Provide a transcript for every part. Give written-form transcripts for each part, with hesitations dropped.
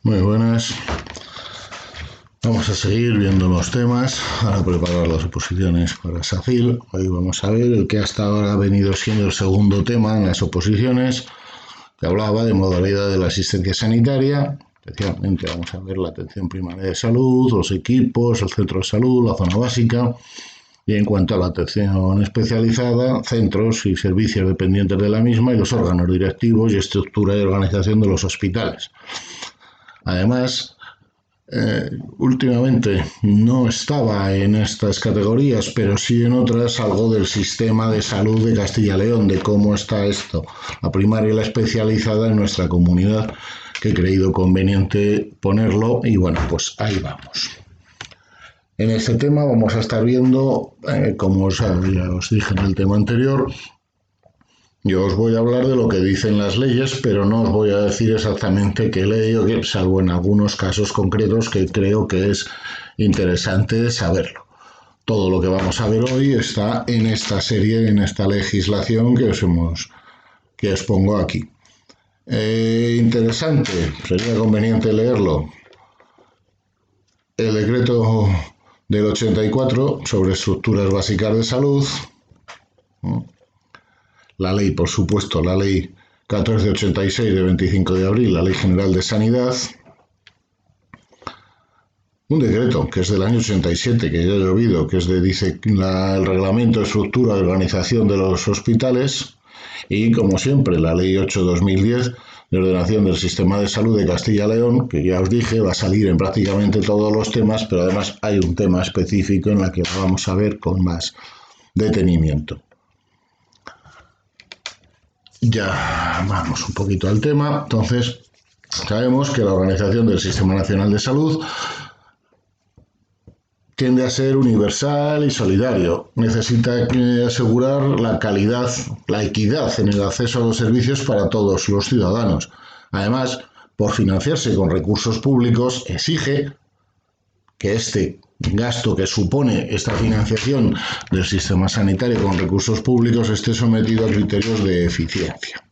Muy buenas. Vamos a seguir viendo los temas, a preparar las oposiciones para SACIL. Hoy vamos a ver el que hasta ahora ha venido siendo el segundo tema en las oposiciones, que hablaba de modalidad de la asistencia sanitaria. Especialmente vamos a ver la atención primaria de salud, los equipos, el centro de salud, la zona básica. Y en cuanto a la atención especializada, centros y servicios dependientes de la misma y los órganos directivos y estructura y organización de los hospitales. Además, últimamente no estaba en estas categorías, pero sí en otras, algo del sistema de salud de Castilla y León, de cómo está esto, la primaria y la especializada en nuestra comunidad, que he creído conveniente ponerlo y bueno, pues ahí vamos. En este tema vamos a estar viendo, como ya os dije en el tema anterior, yo os voy a hablar de lo que dicen las leyes, pero no os voy a decir exactamente qué ley, o qué, salvo en algunos casos concretos que creo que es interesante saberlo. Todo lo que vamos a ver hoy está en esta serie, en esta legislación que os pongo aquí. Interesante, sería conveniente leerlo. El decreto del 84 sobre estructuras básicas de salud. La ley, por supuesto, la ley 1486 de 25 de abril, la Ley General de Sanidad. Un decreto que es del año 87, que ya he oído, que dice el reglamento de estructura y organización de los hospitales. Y, como siempre, la Ley 8/2010 de ordenación del sistema de salud de Castilla y León, que ya os dije, va a salir en prácticamente todos los temas, pero además hay un tema específico en el que lo vamos a ver con más detenimiento. Ya vamos un poquito al tema. Entonces, sabemos que la organización del Sistema Nacional de Salud tiende a ser universal y solidario. Necesita asegurar la calidad, la equidad en el acceso a los servicios para todos los ciudadanos. Además, por financiarse con recursos públicos, exige que este gasto que supone esta financiación del sistema sanitario con recursos públicos esté sometido a criterios de eficiencia.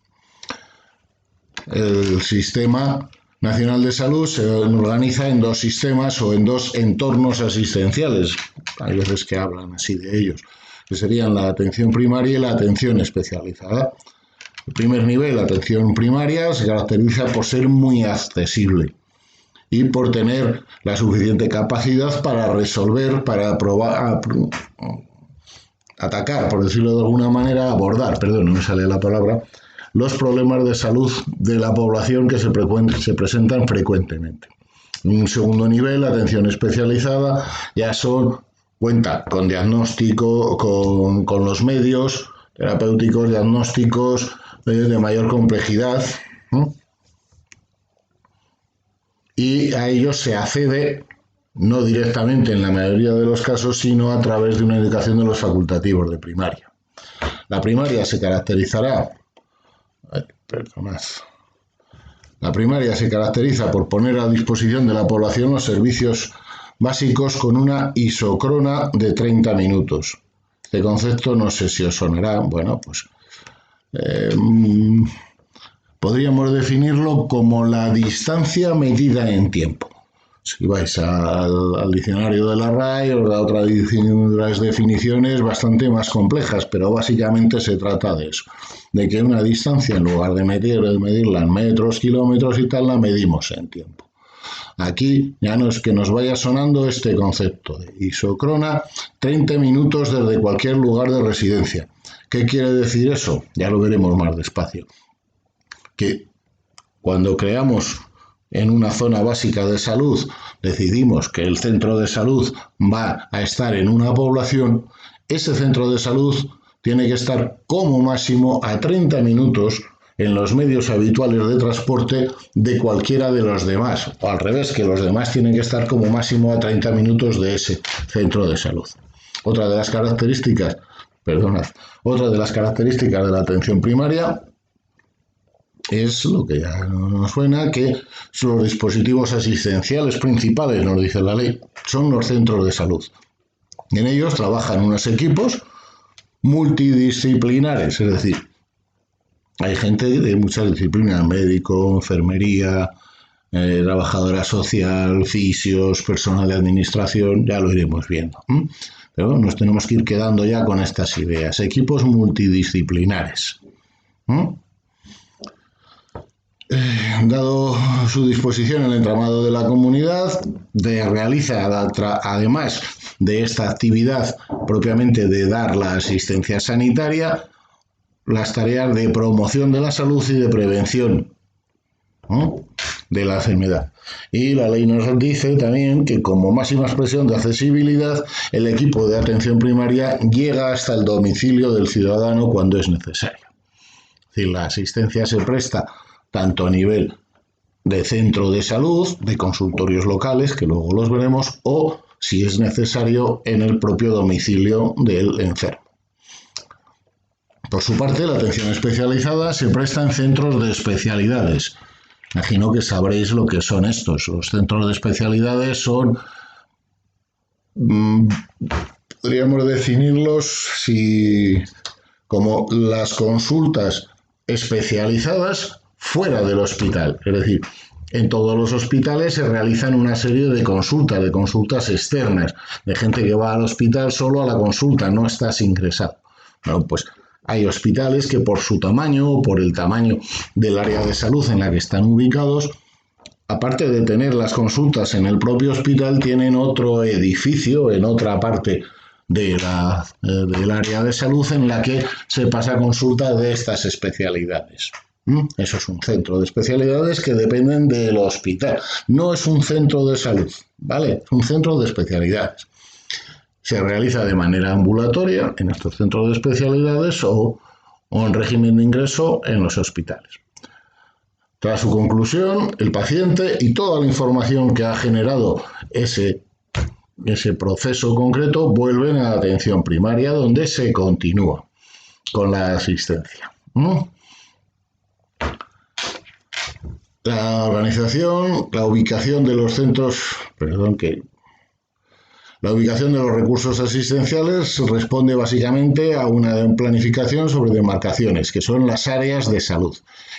El Sistema Nacional de Salud se organiza en dos sistemas o en dos entornos asistenciales. Hay veces que hablan así de ellos, que serían la atención primaria y la atención especializada. El primer nivel, la atención primaria, se caracteriza por ser muy accesible y por tener la suficiente capacidad para resolver, para atacar, por decirlo de alguna manera, abordar, no me sale la palabra, los problemas de salud de la población que se presentan frecuentemente. En un segundo nivel, la atención especializada, ya cuenta con diagnóstico, con los medios terapéuticos, diagnósticos de mayor complejidad, y a ellos se accede no directamente en la mayoría de los casos, sino a través de una indicación de los facultativos de primaria. La primaria se caracteriza por poner a disposición de la población los servicios básicos con una isócrona de 30 minutos. Este concepto no sé si os sonará. Bueno, pues podríamos definirlo como la distancia medida en tiempo. Si vais al diccionario de la RAE, os da otras definiciones bastante más complejas, pero básicamente se trata de eso, de que una distancia, en lugar de medirla en metros, kilómetros y tal, la medimos en tiempo. Aquí ya no es que nos vaya sonando este concepto de isócrona, 30 minutos desde cualquier lugar de residencia. ¿Qué quiere decir eso? Ya lo veremos más despacio. Que cuando creamos en una zona básica de salud, decidimos que el centro de salud va a estar en una población, ese centro de salud tiene que estar como máximo a 30 minutos en los medios habituales de transporte de cualquiera de los demás, o al revés, que los demás tienen que estar como máximo a 30 minutos de ese centro de salud. Otra de las características de la atención primaria es lo que ya nos suena, que los dispositivos asistenciales principales, nos dice la ley, son los centros de salud. En ellos trabajan unos equipos multidisciplinares, es decir, hay gente de muchas disciplinas, médico, enfermería, trabajadora social, fisios, personal de administración, ya lo iremos viendo. Pero nos tenemos que ir quedando ya con estas ideas. Equipos multidisciplinares. Dado su disposición en el entramado de la comunidad, realiza, además de esta actividad propiamente de dar la asistencia sanitaria, las tareas de promoción de la salud y de prevención de la enfermedad. Y la ley nos dice también que como máxima expresión de accesibilidad, el equipo de atención primaria llega hasta el domicilio del ciudadano cuando es necesario. Es decir, la asistencia se presta tanto a nivel de centro de salud, de consultorios locales, que luego los veremos, o, si es necesario, en el propio domicilio del enfermo. Por su parte, la atención especializada se presta en centros de especialidades. Imagino que sabréis lo que son estos. Los centros de especialidades son, podríamos definirlos como las consultas especializadas fuera del hospital. Es decir, en todos los hospitales se realizan una serie de consultas externas, de gente que va al hospital solo a la consulta, no estás ingresado. Bueno, pues hay hospitales que por su tamaño o por el tamaño del área de salud en la que están ubicados, aparte de tener las consultas en el propio hospital, tienen otro edificio en otra parte del área de salud en la que se pasa consulta de estas especialidades. Eso es un centro de especialidades que dependen del hospital. No es un centro de salud, ¿vale? Es un centro de especialidades. Se realiza de manera ambulatoria en estos centros de especialidades o en régimen de ingreso en los hospitales. Tras su conclusión, el paciente y toda la información que ha generado ese proceso concreto vuelven a la atención primaria, donde se continúa con la asistencia. La organización, la ubicación de los centros, la ubicación de los recursos asistenciales responde básicamente a una planificación sobre demarcaciones, que son las áreas de salud.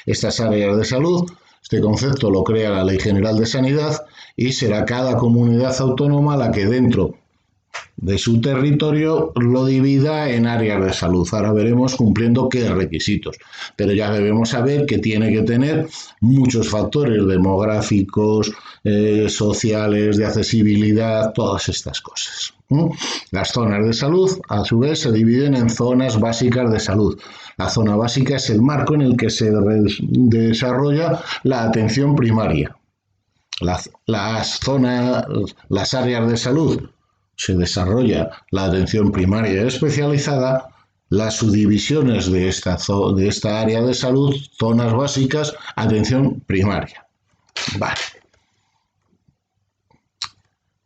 Estas áreas de salud, este concepto lo crea la Ley General de Sanidad y será cada comunidad autónoma la que dentro de su territorio lo divida en áreas de salud. Ahora veremos cumpliendo qué requisitos, pero ya debemos saber que tiene que tener muchos factores demográficos, sociales, de accesibilidad, todas estas cosas. Las zonas de salud, a su vez, se dividen en zonas básicas de salud. La zona básica es el marco en el que se desarrolla la atención primaria. Las áreas de salud se desarrolla la atención primaria especializada, las subdivisiones de esta área de salud, zonas básicas, atención primaria. Vale.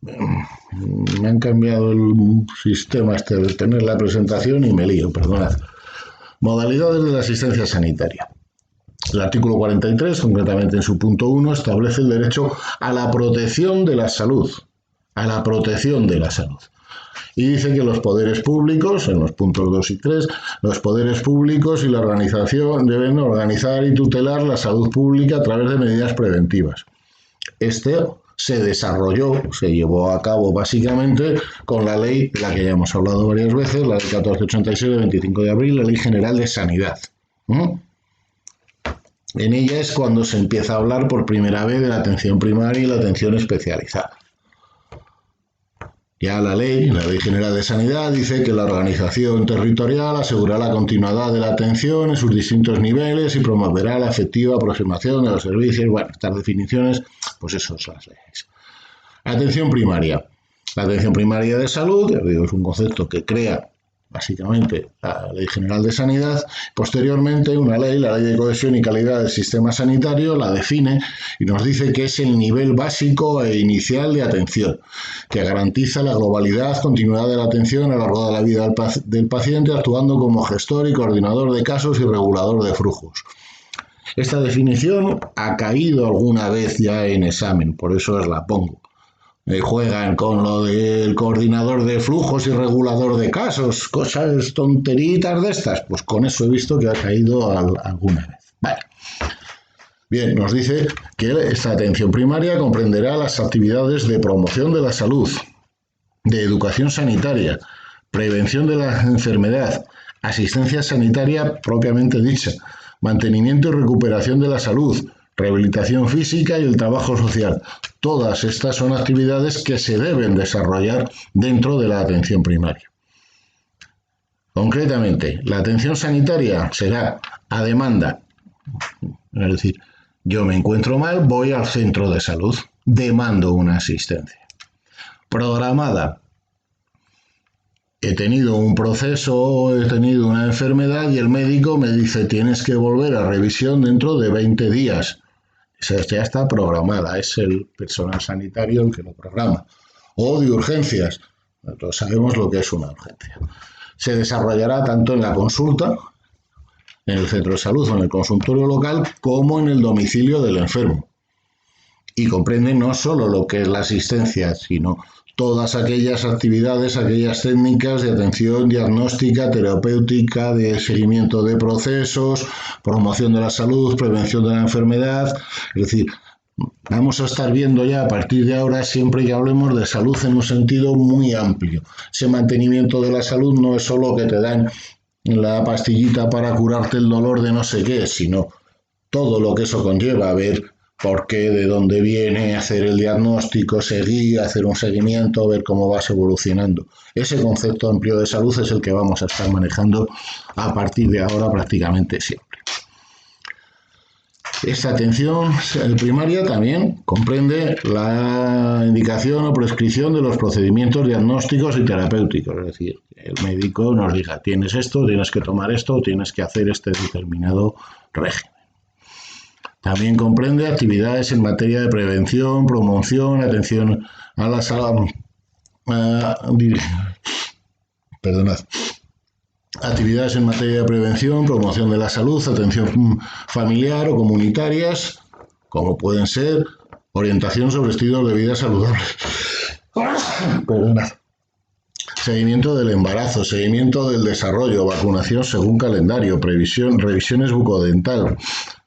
Me han cambiado el sistema de tener la presentación y me lío, perdonad. Modalidades de la asistencia sanitaria. El artículo 43, concretamente en su punto 1, establece el derecho a la protección de la salud. A la protección de la salud. Y dice que los poderes públicos, en los puntos 2 y 3, los poderes públicos y la organización deben organizar y tutelar la salud pública a través de medidas preventivas. Este se desarrolló, se llevó a cabo básicamente con la ley de la que ya hemos hablado varias veces, la ley 1486 de 25 de abril, la Ley General de Sanidad. En ella es cuando se empieza a hablar por primera vez de la atención primaria y la atención especializada. Ya la Ley General de Sanidad dice que la organización territorial asegurará la continuidad de la atención en sus distintos niveles y promoverá la efectiva aproximación de los servicios. Bueno, estas definiciones, pues eso son las leyes. Atención primaria. La atención primaria de salud, ya digo, es un concepto que crea básicamente la Ley General de Sanidad. Posteriormente, una ley, la Ley de Cohesión y Calidad del Sistema Sanitario, la define y nos dice que es el nivel básico e inicial de atención, que garantiza la globalidad, continuidad de la atención a lo largo de la vida del paciente, actuando como gestor y coordinador de casos y regulador de flujos. Esta definición ha caído alguna vez ya en examen, por eso os la pongo. Juegan con lo del coordinador de flujos y regulador de casos, cosas tonteritas de estas, pues con eso he visto que ha caído alguna vez. Vale. Bien, nos dice que esta atención primaria comprenderá las actividades de promoción de la salud, de educación sanitaria, prevención de la enfermedad, asistencia sanitaria propiamente dicha, mantenimiento y recuperación de la salud, rehabilitación física y el trabajo social. Todas estas son actividades que se deben desarrollar dentro de la atención primaria. Concretamente, la atención sanitaria será a demanda, es decir, yo me encuentro mal, voy al centro de salud, demando una asistencia. Programada, he tenido un proceso, he tenido una enfermedad y el médico me dice tienes que volver a revisión dentro de 20 días. Esa ya está programada, es el personal sanitario el que lo programa. O de urgencias, nosotros sabemos lo que es una urgencia. Se desarrollará tanto en la consulta, en el centro de salud o en el consultorio local, como en el domicilio del enfermo. Y comprende no solo lo que es la asistencia, sino todas aquellas actividades, aquellas técnicas de atención diagnóstica, terapéutica, de seguimiento de procesos, promoción de la salud, prevención de la enfermedad. Es decir, vamos a estar viendo ya a partir de ahora, siempre que hablemos de salud en un sentido muy amplio. Ese mantenimiento de la salud no es solo que te dan la pastillita para curarte el dolor de no sé qué, sino todo lo que eso conlleva, ver por qué, de dónde viene, hacer el diagnóstico, seguir, hacer un seguimiento, ver cómo vas evolucionando. Ese concepto amplio de salud es el que vamos a estar manejando a partir de ahora prácticamente siempre. Esta atención primaria también comprende la indicación o prescripción de los procedimientos diagnósticos y terapéuticos, es decir, el médico nos diga tienes esto, tienes que tomar esto, tienes que hacer este determinado régimen. También comprende actividades en materia de prevención, promoción, atención a la salud, actividades en materia de prevención, promoción de la salud, atención familiar o comunitarias, como pueden ser orientación sobre estilos de vida saludables. Seguimiento del embarazo, seguimiento del desarrollo, vacunación según calendario, revisiones bucodental,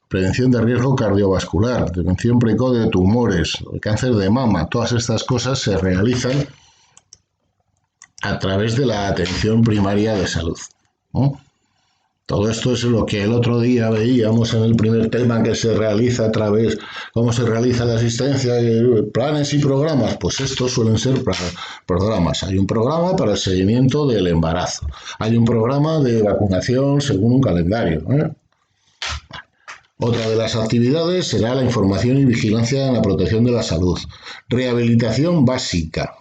prevención de riesgo cardiovascular, detección precoz de tumores, cáncer de mama. Todas estas cosas se realizan a través de la atención primaria de salud, ¿no? Todo esto es lo que el otro día veíamos en el primer tema que se realiza a través, cómo se realiza la asistencia, planes y programas. Pues estos suelen ser programas. Hay un programa para el seguimiento del embarazo. Hay un programa de vacunación según un calendario, ¿eh? Otra de las actividades será la información y vigilancia en la protección de la salud. Rehabilitación básica.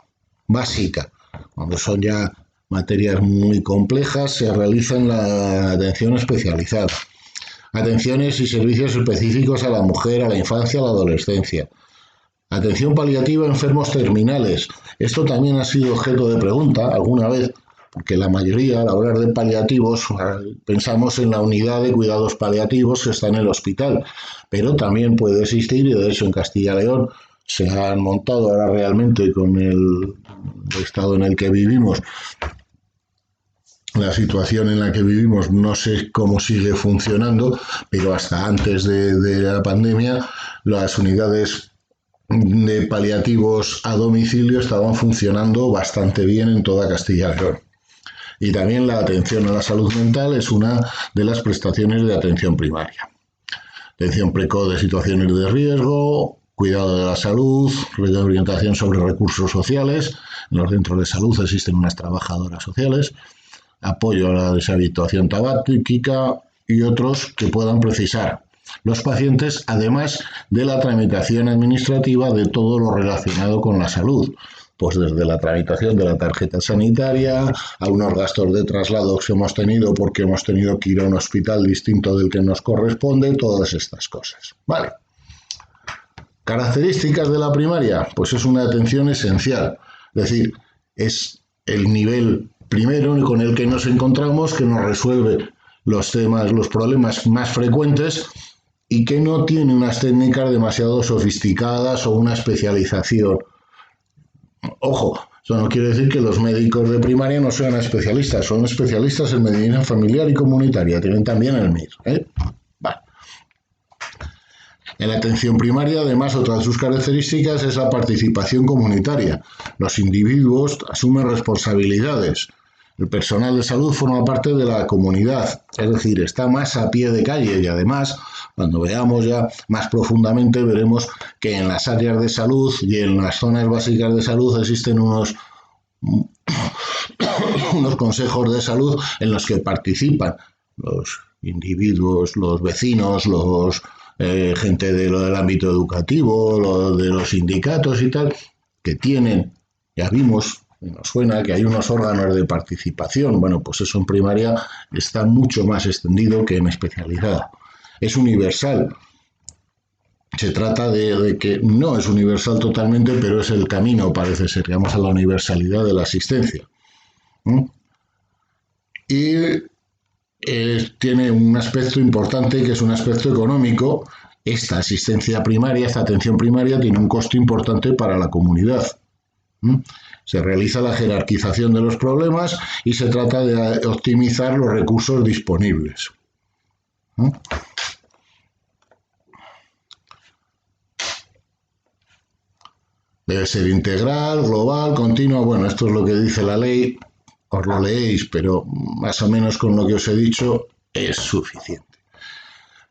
Cuando son ya materias muy complejas, se realiza en la atención especializada. Atenciones y servicios específicos a la mujer, a la infancia, a la adolescencia. Atención paliativa a enfermos terminales. Esto también ha sido objeto de pregunta alguna vez, porque la mayoría, al hablar de paliativos, pensamos en la unidad de cuidados paliativos que está en el hospital, pero también puede existir, y de hecho en Castilla y León se han montado ahora realmente con el estado en el que vivimos, la situación en la que vivimos, no sé cómo sigue funcionando, pero hasta antes de la pandemia las unidades de paliativos a domicilio estaban funcionando bastante bien en toda Castilla y León. Y también la atención a la salud mental es una de las prestaciones de atención primaria. Atención precoz de situaciones de riesgo, cuidado de la salud, orientación sobre recursos sociales. En los centros de salud existen unas trabajadoras sociales, apoyo a la deshabituación tabáquica y otros que puedan precisar los pacientes, además de la tramitación administrativa de todo lo relacionado con la salud, pues desde la tramitación de la tarjeta sanitaria a unos gastos de traslado que hemos tenido porque hemos tenido que ir a un hospital distinto del que nos corresponde, todas estas cosas. Vale. Características de la primaria, pues es una atención esencial, es decir, es el nivel primero con el que nos encontramos, que nos resuelve los problemas más frecuentes y que no tiene unas técnicas demasiado sofisticadas o una especialización. Ojo, eso no quiere decir que los médicos de primaria no sean especialistas, son especialistas en medicina familiar y comunitaria, tienen también el MIR, ¿eh? Vale. En la atención primaria, además, otra de sus características es la participación comunitaria. Los individuos asumen responsabilidades. El personal de salud forma parte de la comunidad, es decir, está más a pie de calle y además, cuando veamos ya más profundamente, veremos que en las áreas de salud y en las zonas básicas de salud existen unos consejos de salud en los que participan los individuos, los vecinos, gente del ámbito educativo, de los sindicatos y tal, que tienen, ya vimos, nos suena que hay unos órganos de participación. Bueno, pues eso en primaria está mucho más extendido que en especializada. Es universal. Se trata de que no es universal totalmente, pero es el camino, parece ser. Llegamos a la universalidad de la asistencia. Y tiene un aspecto importante que es un aspecto económico. Esta asistencia primaria, esta atención primaria tiene un costo importante para la comunidad. Se realiza la jerarquización de los problemas y se trata de optimizar los recursos disponibles. Debe ser integral, global, continua. Bueno, esto es lo que dice la ley. Os lo leéis, pero más o menos con lo que os he dicho es suficiente.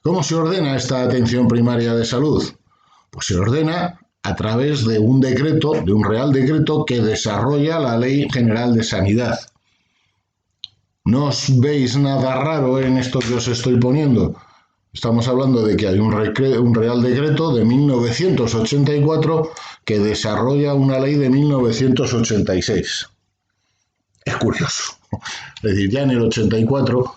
¿Cómo se ordena esta atención primaria de salud? Pues se ordena a través de un decreto, de un real decreto que desarrolla la Ley General de Sanidad. ¿No os veis nada raro en esto que os estoy poniendo? Estamos hablando de que hay un real decreto de 1984 que desarrolla una ley de 1986. Es curioso. Es decir, ya en el 84,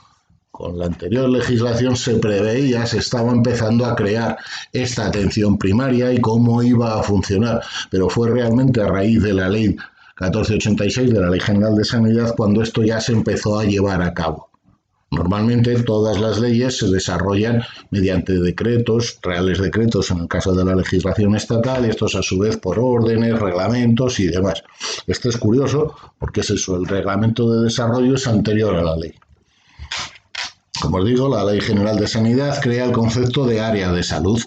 con la anterior legislación se preveía, se estaba empezando a crear esta atención primaria y cómo iba a funcionar, pero fue realmente a raíz de la ley 1486 de la Ley General de Sanidad cuando esto ya se empezó a llevar a cabo. Normalmente todas las leyes se desarrollan mediante decretos, reales decretos en el caso de la legislación estatal, y estos a su vez por órdenes, reglamentos y demás. Esto es curioso porque es eso, el reglamento de desarrollo es anterior a la ley. Como os digo, la Ley General de Sanidad crea el concepto de área de salud.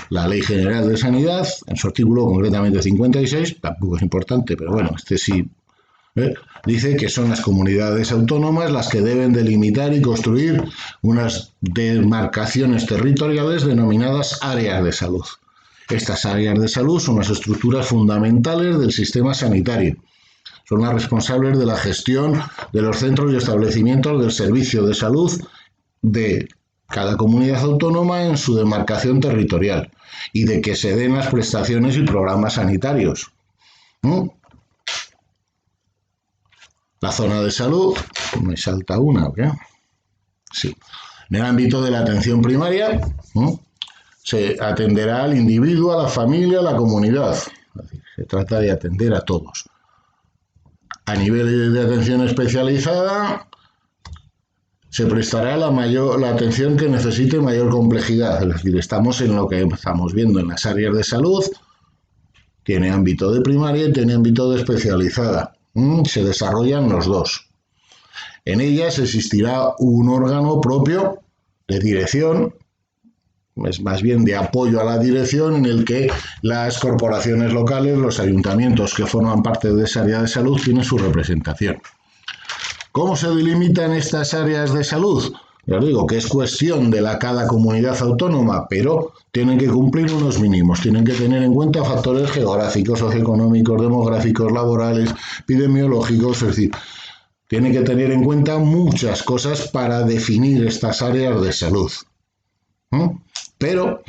La Ley General de Sanidad, en su artículo concretamente 56, tampoco es importante, pero bueno, este sí, dice que son las comunidades autónomas las que deben delimitar y construir unas demarcaciones territoriales denominadas áreas de salud. Estas áreas de salud son las estructuras fundamentales del sistema sanitario. Son las responsables de la gestión de los centros y establecimientos del servicio de salud de cada comunidad autónoma en su demarcación territorial y de que se den las prestaciones y programas sanitarios. La zona de salud, me salta una, ¿ok? Sí. En el ámbito de la atención primaria, se atenderá al individuo, a la familia, a la comunidad. Es decir, se trata de atender a todos. A nivel de atención especializada, se prestará la atención que necesite mayor complejidad. Es decir, estamos en lo que estamos viendo en las áreas de salud. Tiene ámbito de primaria y tiene ámbito de especializada. Se desarrollan los dos. En ellas existirá un órgano propio de dirección, es más bien de apoyo a la dirección, en el que las corporaciones locales, los ayuntamientos que forman parte de esa área de salud, tienen su representación. ¿Cómo se delimitan estas áreas de salud? Ya os digo que es cuestión de cada comunidad autónoma, pero tienen que cumplir unos mínimos, tienen que tener en cuenta factores geográficos, socioeconómicos, demográficos, laborales, epidemiológicos, es decir, tienen que tener en cuenta muchas cosas para definir estas áreas de salud. Pero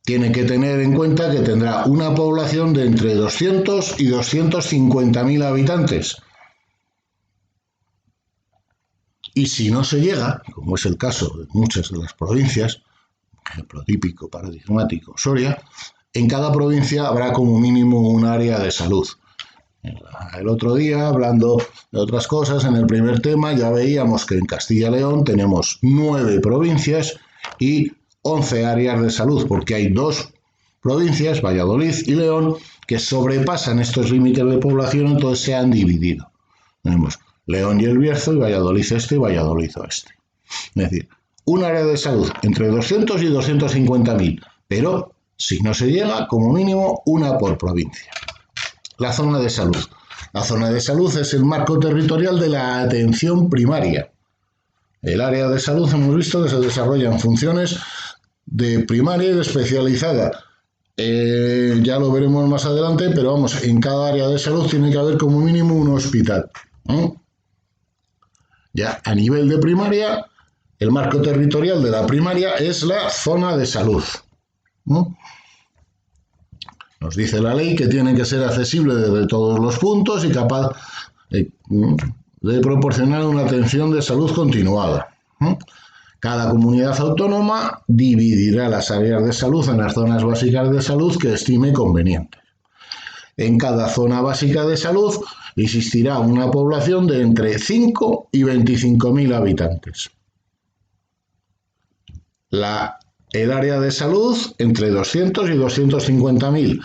tienen que tener en cuenta que tendrá una población de entre 200 y 250.000 habitantes. Y si no se llega, como es el caso de muchas de las provincias, ejemplo típico, paradigmático, Soria, en cada provincia habrá como mínimo un área de salud. El otro día, hablando de otras cosas, en el primer tema ya veíamos que en Castilla y León tenemos 9 provincias y 11 áreas de salud, porque hay 2 provincias, Valladolid y León, que sobrepasan estos límites de población, entonces se han dividido. Tenemos León y El Bierzo y Valladolid Este y Valladolid Oeste. Es decir, un área de salud entre 200 y 250.000, pero si no se llega, como mínimo una por provincia. La zona de salud. La zona de salud es el marco territorial de la atención primaria. El área de salud hemos visto que se desarrollan funciones de primaria y de especializada. Ya lo veremos más adelante, pero vamos, en cada área de salud tiene que haber como mínimo un hospital. Ya a nivel de primaria, el marco territorial de la primaria es la zona de salud. Nos dice la ley que tiene que ser accesible desde todos los puntos y capaz de proporcionar una atención de salud continuada. Cada comunidad autónoma dividirá las áreas de salud en las zonas básicas de salud que estime conveniente. En cada zona básica de salud existirá una población de entre 5 y 25.000 habitantes. El área de salud entre 200 y 250.000.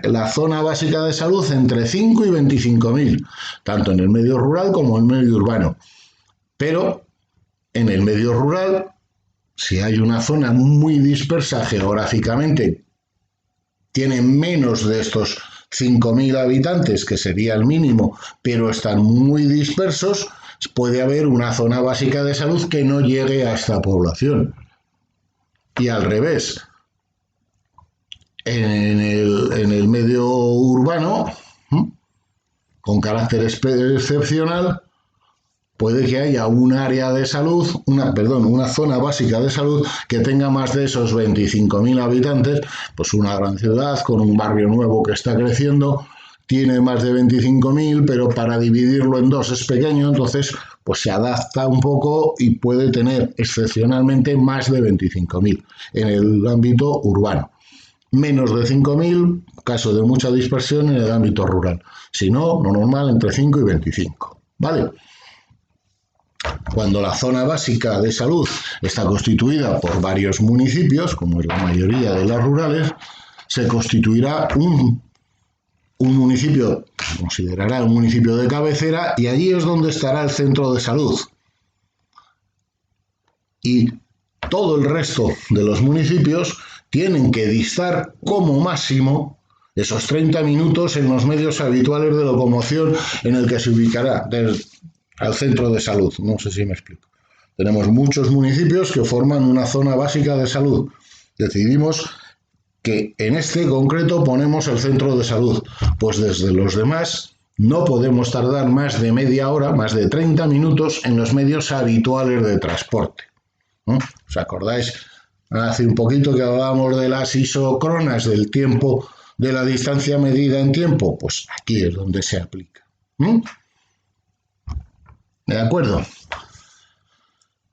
La zona básica de salud entre 5 y 25.000, tanto en el medio rural como en el medio urbano. Pero en el medio rural, si hay una zona muy dispersa geográficamente, tiene menos de estos 5.000 habitantes, que sería el mínimo, pero están muy dispersos, puede haber una zona básica de salud que no llegue a esta población. Y al revés, en el medio urbano, con carácter excepcional, puede que haya un área de salud, una zona básica de salud que tenga más de esos 25.000 habitantes, pues una gran ciudad con un barrio nuevo que está creciendo, tiene más de 25.000, pero para dividirlo en dos es pequeño, entonces pues se adapta un poco y puede tener excepcionalmente más de 25.000 en el ámbito urbano. Menos de 5.000, caso de mucha dispersión en el ámbito rural. Si no, lo normal entre 5 y 25. ¿Vale? Cuando la zona básica de salud está constituida por varios municipios, como en la mayoría de las rurales, se constituirá un municipio, se considerará un municipio de cabecera, y allí es donde estará el centro de salud. Y todo el resto de los municipios tienen que distar como máximo esos 30 minutos en los medios habituales de locomoción en el que se ubicará al centro de salud. No sé si me explico. Tenemos muchos municipios que forman una zona básica de salud. Decidimos que en este concreto ponemos el centro de salud, pues desde los demás no podemos tardar más de media hora, más de 30 minutos en los medios habituales de transporte. ¿Os acordáis? Hace un poquito que hablábamos de las isocronas, del tiempo, de la distancia medida en tiempo, pues aquí es donde se aplica. ¿De acuerdo?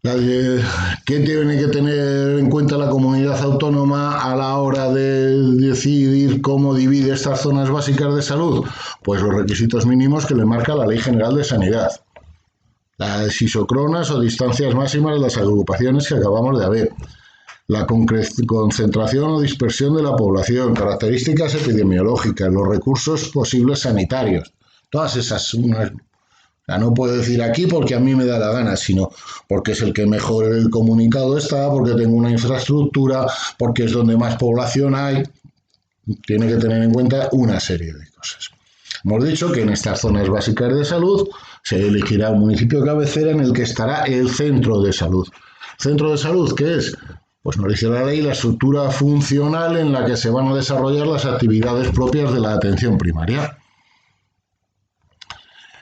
¿Qué tiene que tener en cuenta la comunidad autónoma a la hora de decidir cómo divide estas zonas básicas de salud? Pues los requisitos mínimos que le marca la Ley General de Sanidad. Las isocronas o distancias máximas de las agrupaciones que acabamos de ver. La concentración o dispersión de la población, características epidemiológicas, los recursos posibles sanitarios. Todas esas... No puedo decir aquí porque a mí me da la gana, sino porque es el que mejor el comunicado está, porque tengo una infraestructura, porque es donde más población hay. Tiene que tener en cuenta una serie de cosas. Hemos dicho que en estas zonas básicas de salud se elegirá un municipio cabecera en el que estará el centro de salud. ¿Centro de salud qué es? Pues nos dice la ley la estructura funcional en la que se van a desarrollar las actividades propias de la atención primaria.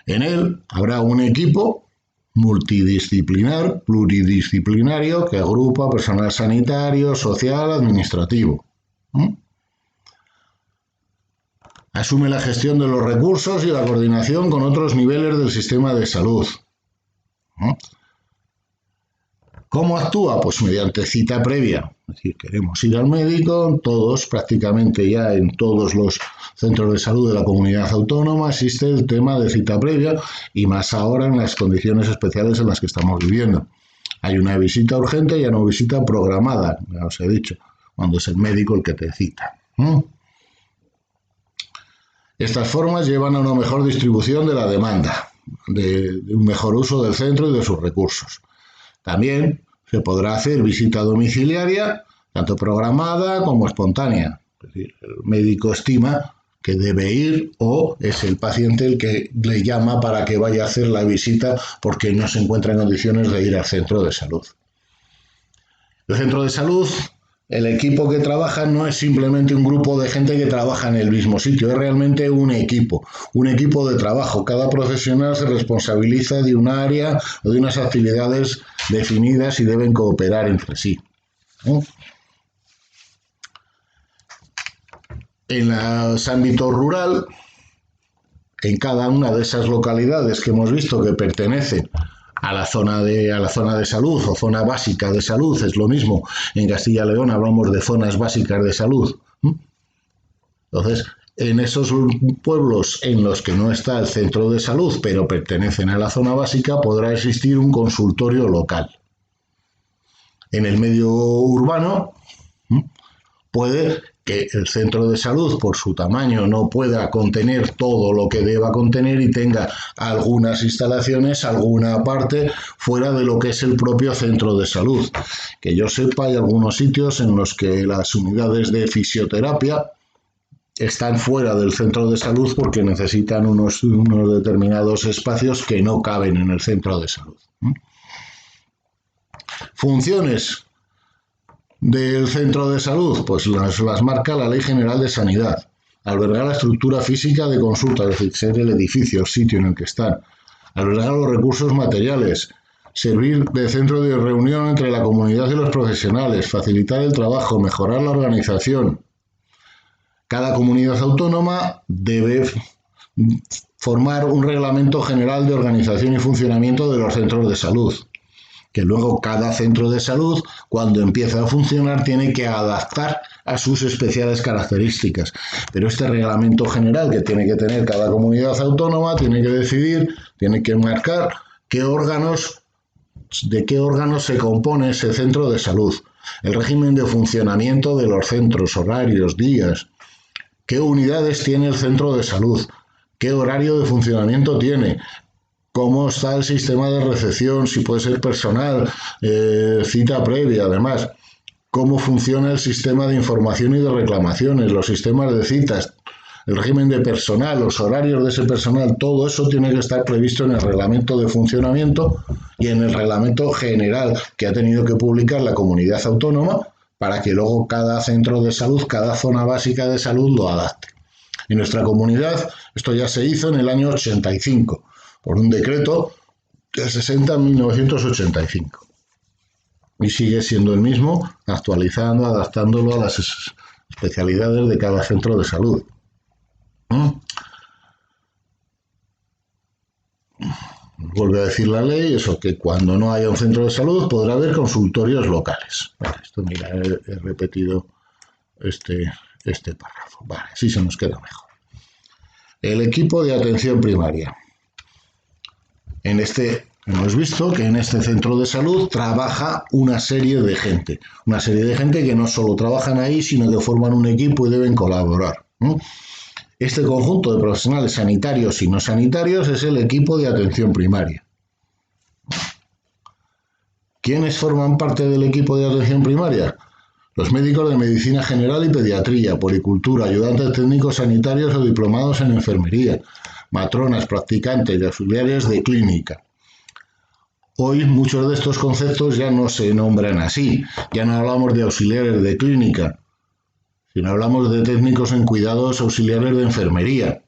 En él habrá un equipo multidisciplinar, pluridisciplinario, que agrupa personal sanitario, social, administrativo. Asume la gestión de los recursos y la coordinación con otros niveles del sistema de salud. ¿Cómo actúa? Pues mediante cita previa. Es decir, queremos ir al médico, prácticamente ya en todos los centros de salud de la comunidad autónoma existe el tema de cita previa, y más ahora en las condiciones especiales en las que estamos viviendo. Hay una visita urgente y una visita programada, ya os he dicho, cuando es el médico el que te cita. Estas formas llevan a una mejor distribución de la demanda, de un mejor uso del centro y de sus recursos. También Se podrá hacer visita domiciliaria, tanto programada como espontánea. Es decir, el médico estima que debe ir o es el paciente el que le llama para que vaya a hacer la visita porque no se encuentra en condiciones de ir al centro de salud. El centro de salud, el equipo que trabaja no es simplemente un grupo de gente que trabaja en el mismo sitio, es realmente un equipo de trabajo. Cada profesional se responsabiliza de un área o de unas actividades definidas y deben cooperar entre sí, ¿no? En los ámbitos rural, en cada una de esas localidades que hemos visto que pertenecen a la zona de salud o zona básica de salud, es lo mismo. En Castilla y León hablamos de zonas básicas de salud. Entonces, en esos pueblos en los que no está el centro de salud, pero pertenecen a la zona básica, podrá existir un consultorio local. En el medio urbano, puede que el centro de salud, por su tamaño, no pueda contener todo lo que deba contener y tenga algunas instalaciones, alguna parte fuera de lo que es el propio centro de salud. Que yo sepa, hay algunos sitios en los que las unidades de fisioterapia están fuera del centro de salud porque necesitan unos determinados espacios que no caben en el centro de salud. Funciones del centro de salud, pues las marca la Ley General de Sanidad. Albergar la estructura física de consulta, es decir, ser el edificio, el sitio en el que están. Albergar los recursos materiales. Servir de centro de reunión entre la comunidad y los profesionales. Facilitar el trabajo, mejorar la organización. Cada comunidad autónoma debe formar un reglamento general de organización y funcionamiento de los centros de salud, que luego cada centro de salud, cuando empieza a funcionar, tiene que adaptar a sus especiales características. Pero este reglamento general que tiene que tener cada comunidad autónoma tiene que decidir, tiene que marcar de qué órganos se compone ese centro de salud, el régimen de funcionamiento de los centros, horarios, días, qué unidades tiene el centro de salud, qué horario de funcionamiento tiene, cómo está el sistema de recepción, si puede ser personal, cita previa, además, cómo funciona el sistema de información y de reclamaciones, los sistemas de citas, el régimen de personal, los horarios de ese personal, todo eso tiene que estar previsto en el reglamento de funcionamiento y en el reglamento general que ha tenido que publicar la comunidad autónoma para que luego cada centro de salud, cada zona básica de salud lo adapte. En nuestra comunidad esto ya se hizo en el año 85. Por un decreto del 60 en 1985. Y sigue siendo el mismo, actualizando, adaptándolo a las especialidades de cada centro de salud. Vuelve a decir la ley, eso, que cuando no haya un centro de salud podrá haber consultorios locales. Vale, esto, mira, he repetido este párrafo. Vale, así se nos queda mejor. El equipo de atención primaria. Hemos visto que en este centro de salud trabaja una serie de gente que no solo trabajan ahí, sino que forman un equipo y deben colaborar. Este conjunto de profesionales sanitarios y no sanitarios es el equipo de atención primaria. ¿Quiénes forman parte del equipo de atención primaria? Los médicos de medicina general y pediatría, puericultura, ayudantes técnicos sanitarios o diplomados en enfermería, matronas, practicantes y auxiliares de clínica. Hoy muchos de estos conceptos ya no se nombran así, ya no hablamos de auxiliares de clínica, sino hablamos de técnicos en cuidados auxiliares de enfermería.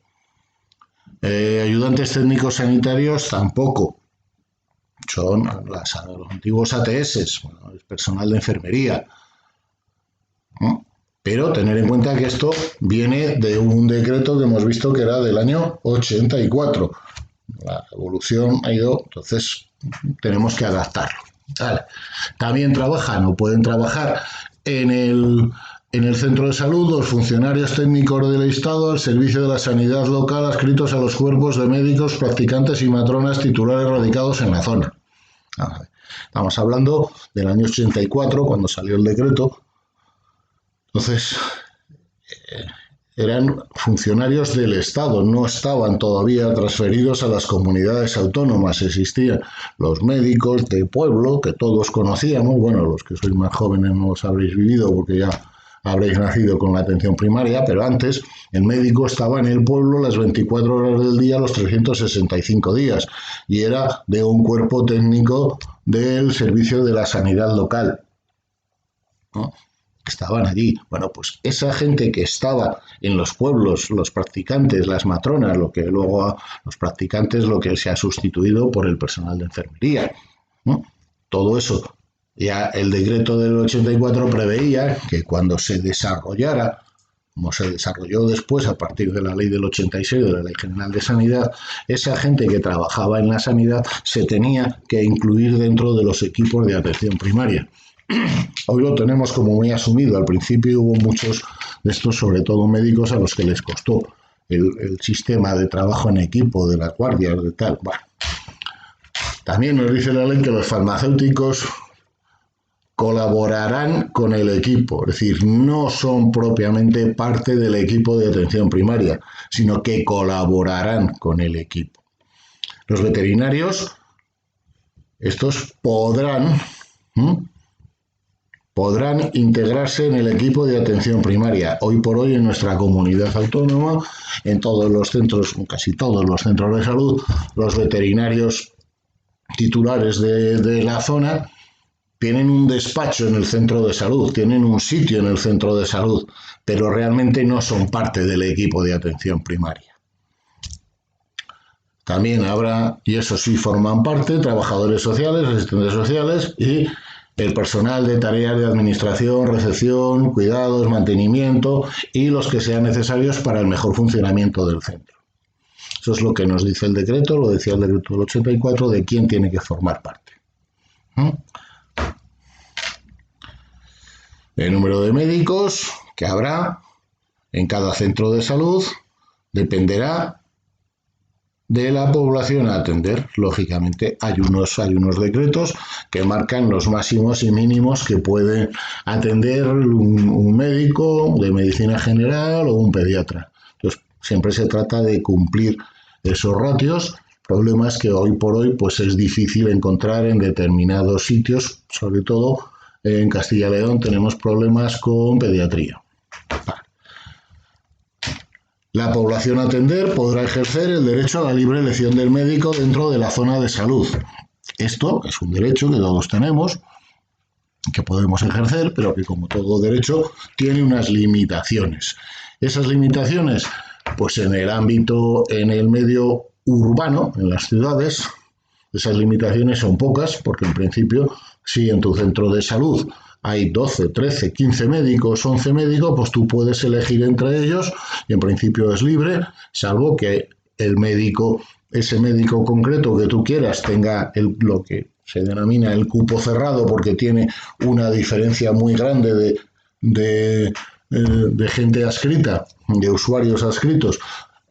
Ayudantes técnicos sanitarios tampoco, son los antiguos ATS, bueno, el personal de enfermería, ¿no? Pero tener en cuenta que esto viene de un decreto que hemos visto que era del año 84. La evolución ha ido, entonces tenemos que adaptarlo. Vale. También trabajan o pueden trabajar en el centro de salud los funcionarios técnicos del Estado al servicio de la sanidad local adscritos a los cuerpos de médicos, practicantes y matronas titulares radicados en la zona. Estamos hablando del año 84, cuando salió el decreto. Entonces, eran funcionarios del Estado, no estaban todavía transferidos a las comunidades autónomas. Existían los médicos de pueblo, que todos conocíamos, bueno, los que sois más jóvenes no los habréis vivido porque ya habréis nacido con la atención primaria, pero antes el médico estaba en el pueblo las 24 horas del día, los 365 días, y era de un cuerpo técnico del servicio de la sanidad local, ¿no? Estaban allí. Bueno, pues esa gente que estaba en los pueblos, los practicantes, las matronas, lo que luego los practicantes, lo que se ha sustituido por el personal de enfermería, ¿no? Todo eso. Ya el decreto del 84 preveía que cuando se desarrollara, como se desarrolló después a partir de la ley del 86, de la Ley General de Sanidad, esa gente que trabajaba en la sanidad se tenía que incluir dentro de los equipos de atención primaria. Hoy lo tenemos como muy asumido. Al principio hubo muchos de estos, sobre todo médicos, a los que les costó el sistema de trabajo en equipo, de las guardias, de tal. Bueno. También nos dice la ley que los farmacéuticos colaborarán con el equipo, es decir, no son propiamente parte del equipo de atención primaria, sino que colaborarán con el equipo. Los veterinarios, estos podrán integrarse en el equipo de atención primaria. Hoy por hoy en nuestra comunidad autónoma, en todos los centros, casi todos los centros de salud, los veterinarios titulares de la zona tienen un despacho en el centro de salud, tienen un sitio en el centro de salud, pero realmente no son parte del equipo de atención primaria. También habrá, y eso sí forman parte, trabajadores sociales, asistentes sociales y el personal de tareas de administración, recepción, cuidados, mantenimiento y los que sean necesarios para el mejor funcionamiento del centro. Eso es lo que nos dice el decreto, lo decía el decreto del 84, de quién tiene que formar parte. El número de médicos que habrá en cada centro de salud dependerá de la población a atender. Lógicamente hay unos decretos que marcan los máximos y mínimos que puede atender un médico de medicina general o un pediatra. Entonces, siempre se trata de cumplir esos ratios. El problema es que hoy por hoy pues es difícil encontrar en determinados sitios, sobre todo en Castilla y León tenemos problemas con pediatría. La población a atender podrá ejercer el derecho a la libre elección del médico dentro de la zona de salud. Esto es un derecho que todos tenemos, que podemos ejercer, pero que como todo derecho tiene unas limitaciones. Esas limitaciones, pues en el medio urbano, en las ciudades, esas limitaciones son pocas, porque en principio, si en tu centro de salud hay 12, 13, 15 médicos, 11 médicos, pues tú puedes elegir entre ellos y en principio es libre, salvo que ese médico concreto que tú quieras tenga lo que se denomina el cupo cerrado porque tiene una diferencia muy grande de gente adscrita, de usuarios adscritos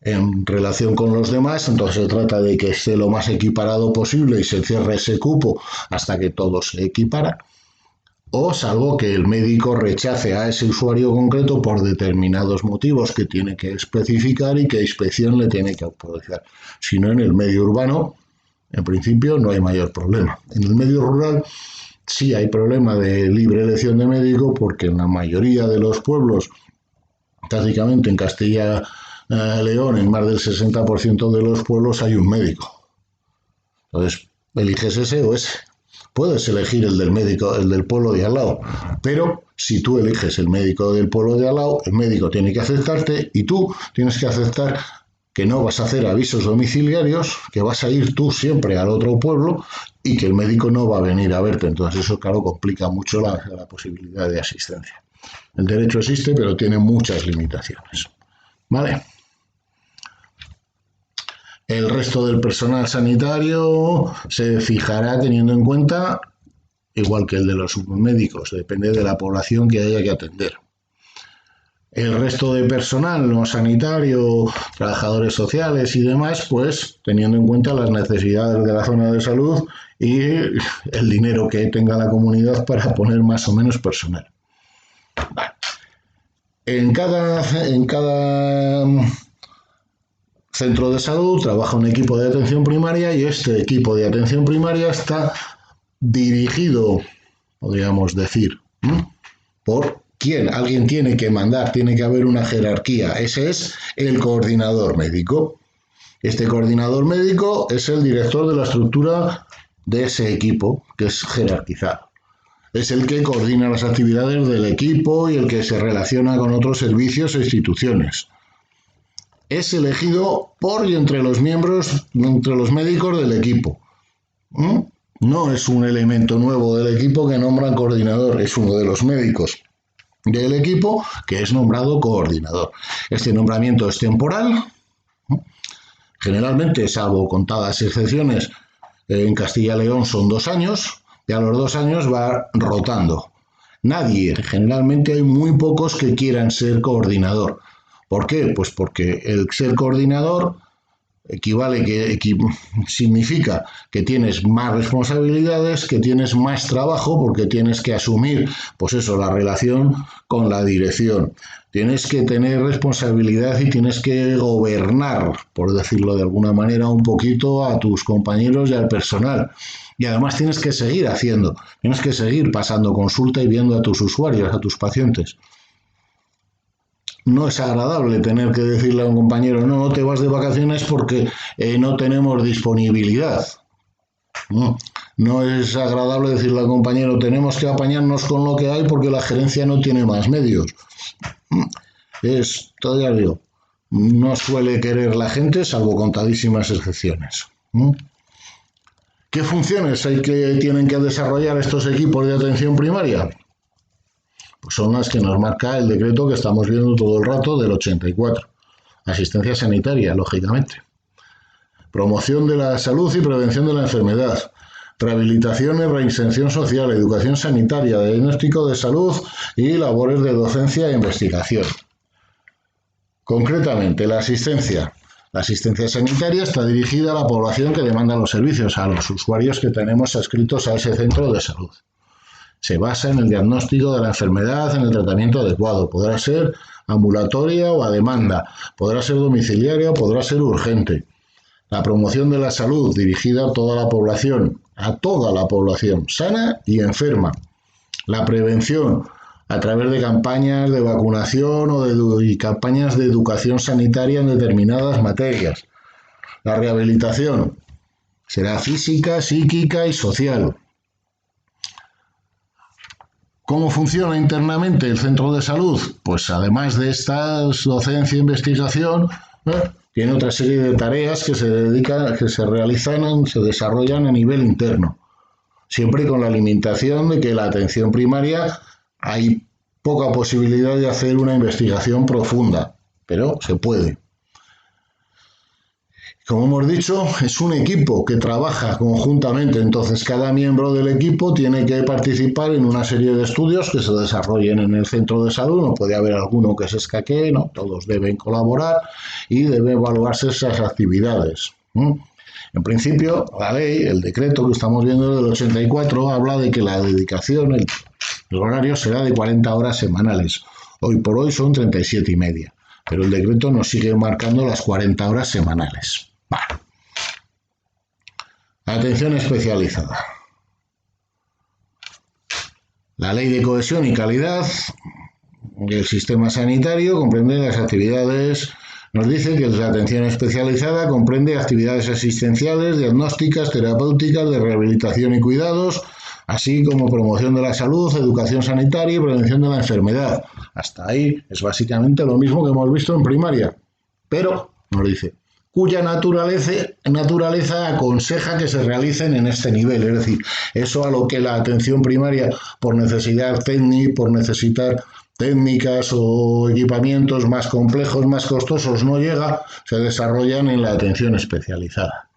en relación con los demás, entonces se trata de que esté lo más equiparado posible y se cierre ese cupo hasta que todo se equipara. O salvo que el médico rechace a ese usuario concreto por determinados motivos que tiene que especificar y que inspección le tiene que autorizar. Si no, en el medio urbano, en principio, no hay mayor problema. En el medio rural sí hay problema de libre elección de médico porque en la mayoría de los pueblos, prácticamente en Castilla y León, en más del 60% de los pueblos hay un médico. Entonces, eliges ese o ese. Puedes elegir el del pueblo de al lado, pero si tú eliges el médico del pueblo de al lado, el médico tiene que aceptarte y tú tienes que aceptar que no vas a hacer avisos domiciliarios, que vas a ir tú siempre al otro pueblo y que el médico no va a venir a verte. Entonces eso, claro, complica mucho la posibilidad de asistencia. El derecho existe, pero tiene muchas limitaciones. ¿Vale? El resto del personal sanitario se fijará teniendo en cuenta, igual que el de los médicos, depende de la población que haya que atender. El resto de personal no sanitario, trabajadores sociales y demás, pues teniendo en cuenta las necesidades de la zona de salud y el dinero que tenga la comunidad para poner más o menos personal. Vale. En cada centro de salud trabaja un equipo de atención primaria y este equipo de atención primaria está dirigido, podríamos decir, por quién. Alguien tiene que mandar, tiene que haber una jerarquía. Ese es el coordinador médico. Este coordinador médico es el director de la estructura de ese equipo, que es jerarquizado. Es el que coordina las actividades del equipo y el que se relaciona con otros servicios e instituciones. Es elegido por y entre los miembros, entre los médicos del equipo. No es un elemento nuevo del equipo que nombran coordinador, es uno de los médicos del equipo que es nombrado coordinador. Este nombramiento es temporal, generalmente, salvo contadas excepciones, en Castilla y León son 2 años, y a los 2 años va rotando. Nadie, generalmente hay muy pocos que quieran ser coordinador. ¿Por qué? Pues porque el ser coordinador significa que tienes más responsabilidades, que tienes más trabajo, porque tienes que asumir, pues eso, la relación con la dirección. Tienes que tener responsabilidad y tienes que gobernar, por decirlo de alguna manera, un poquito a tus compañeros y al personal. Y además tienes que seguir haciendo, tienes que seguir pasando consulta y viendo a tus usuarios, a tus pacientes. No es agradable tener que decirle a un compañero, no te vas de vacaciones porque no tenemos disponibilidad. No es agradable decirle al compañero, tenemos que apañarnos con lo que hay porque la gerencia no tiene más medios. Todavía digo, no suele querer la gente, salvo contadísimas excepciones. ¿Qué funciones tienen que desarrollar estos equipos de atención primaria? Pues son las que nos marca el decreto que estamos viendo todo el rato del 84. Asistencia sanitaria, lógicamente. Promoción de la salud y prevención de la enfermedad. Rehabilitación y reinserción social, educación sanitaria, diagnóstico de salud y labores de docencia e investigación. Concretamente, la asistencia. La asistencia sanitaria está dirigida a la población que demanda los servicios, a los usuarios que tenemos adscritos a ese centro de salud. Se basa en el diagnóstico de la enfermedad, en el tratamiento adecuado. Podrá ser ambulatoria o a demanda, podrá ser domiciliaria o podrá ser urgente. La promoción de la salud dirigida a toda la población, sana y enferma. La prevención a través de campañas de vacunación y campañas de educación sanitaria en determinadas materias. La rehabilitación será física, psíquica y social. ¿Cómo funciona internamente el centro de salud? Pues además de esta docencia e investigación, tiene otra serie de tareas que se desarrollan a nivel interno. Siempre con la limitación de que la atención primaria hay poca posibilidad de hacer una investigación profunda, pero se puede. Como hemos dicho, es un equipo que trabaja conjuntamente, entonces cada miembro del equipo tiene que participar en una serie de estudios que se desarrollen en el centro de salud. No puede haber alguno que se escaquee, no, todos deben colaborar y deben evaluarse esas actividades. En principio, la ley, el decreto que estamos viendo del 84, habla de que la dedicación, el horario será de 40 horas semanales. Hoy por hoy son 37,5, pero el decreto nos sigue marcando las 40 horas semanales. Vale. Atención especializada. La Ley de Cohesión y Calidad del Sistema Sanitario comprende las actividades. Nos dice que la atención especializada comprende actividades asistenciales, diagnósticas, terapéuticas, de rehabilitación y cuidados, así como promoción de la salud, educación sanitaria y prevención de la enfermedad. Hasta ahí es básicamente lo mismo que hemos visto en primaria, pero nos dice cuya naturaleza aconseja que se realicen en este nivel, es decir, eso a lo que la atención primaria, por necesitar técnicas o equipamientos más complejos, más costosos, no llega, se desarrollan en la atención especializada.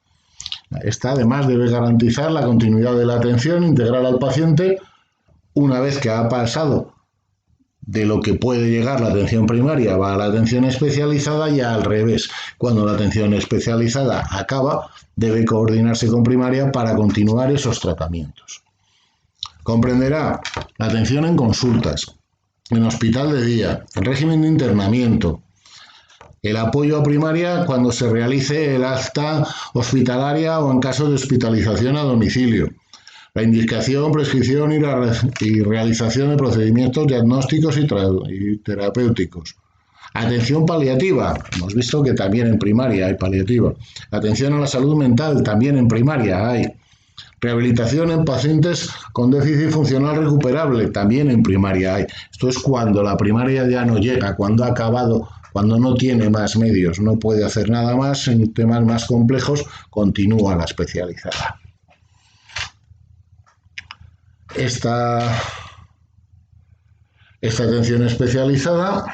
Esta además debe garantizar la continuidad de la atención integral al paciente una vez que ha pasado de lo que puede llegar la atención primaria va a la atención especializada y al revés. Cuando la atención especializada acaba, debe coordinarse con primaria para continuar esos tratamientos. Comprenderá la atención en consultas, en hospital de día, en régimen de internamiento, el apoyo a primaria cuando se realice el alta hospitalaria o en caso de hospitalización a domicilio, la indicación, prescripción y realización de procedimientos diagnósticos y terapéuticos. Atención paliativa, hemos visto que también en primaria hay paliativa. Atención a la salud mental, también en primaria hay. Rehabilitación en pacientes con déficit funcional recuperable, también en primaria hay. Esto es cuando la primaria ya no llega, cuando ha acabado, cuando no tiene más medios, no puede hacer nada más, en temas más complejos continúa la especializada. Esta atención especializada,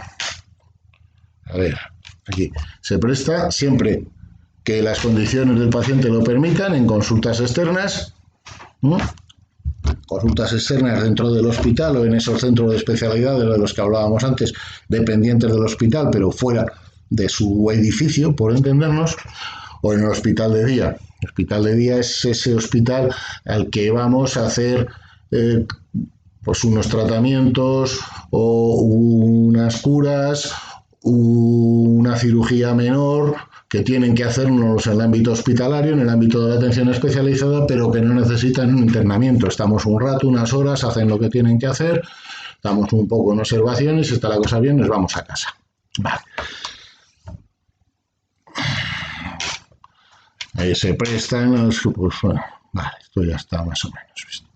a ver, aquí, se presta siempre que las condiciones del paciente lo permitan en consultas externas, ¿no? Consultas externas dentro del hospital o en esos centros de especialidad de los que hablábamos antes, dependientes del hospital, pero fuera de su edificio, por entendernos, o en el hospital de día. El hospital de día es ese hospital al que vamos a hacer pues unos tratamientos o unas curas, una cirugía menor que tienen que hacernos en el ámbito hospitalario, en el ámbito de la atención especializada, pero que no necesitan un internamiento. Estamos un rato, unas horas, hacen lo que tienen que hacer, estamos un poco en observación y si está la cosa bien, nos vamos a casa. Vale. Ahí se prestan, pues bueno, vale, esto ya está más o menos visto.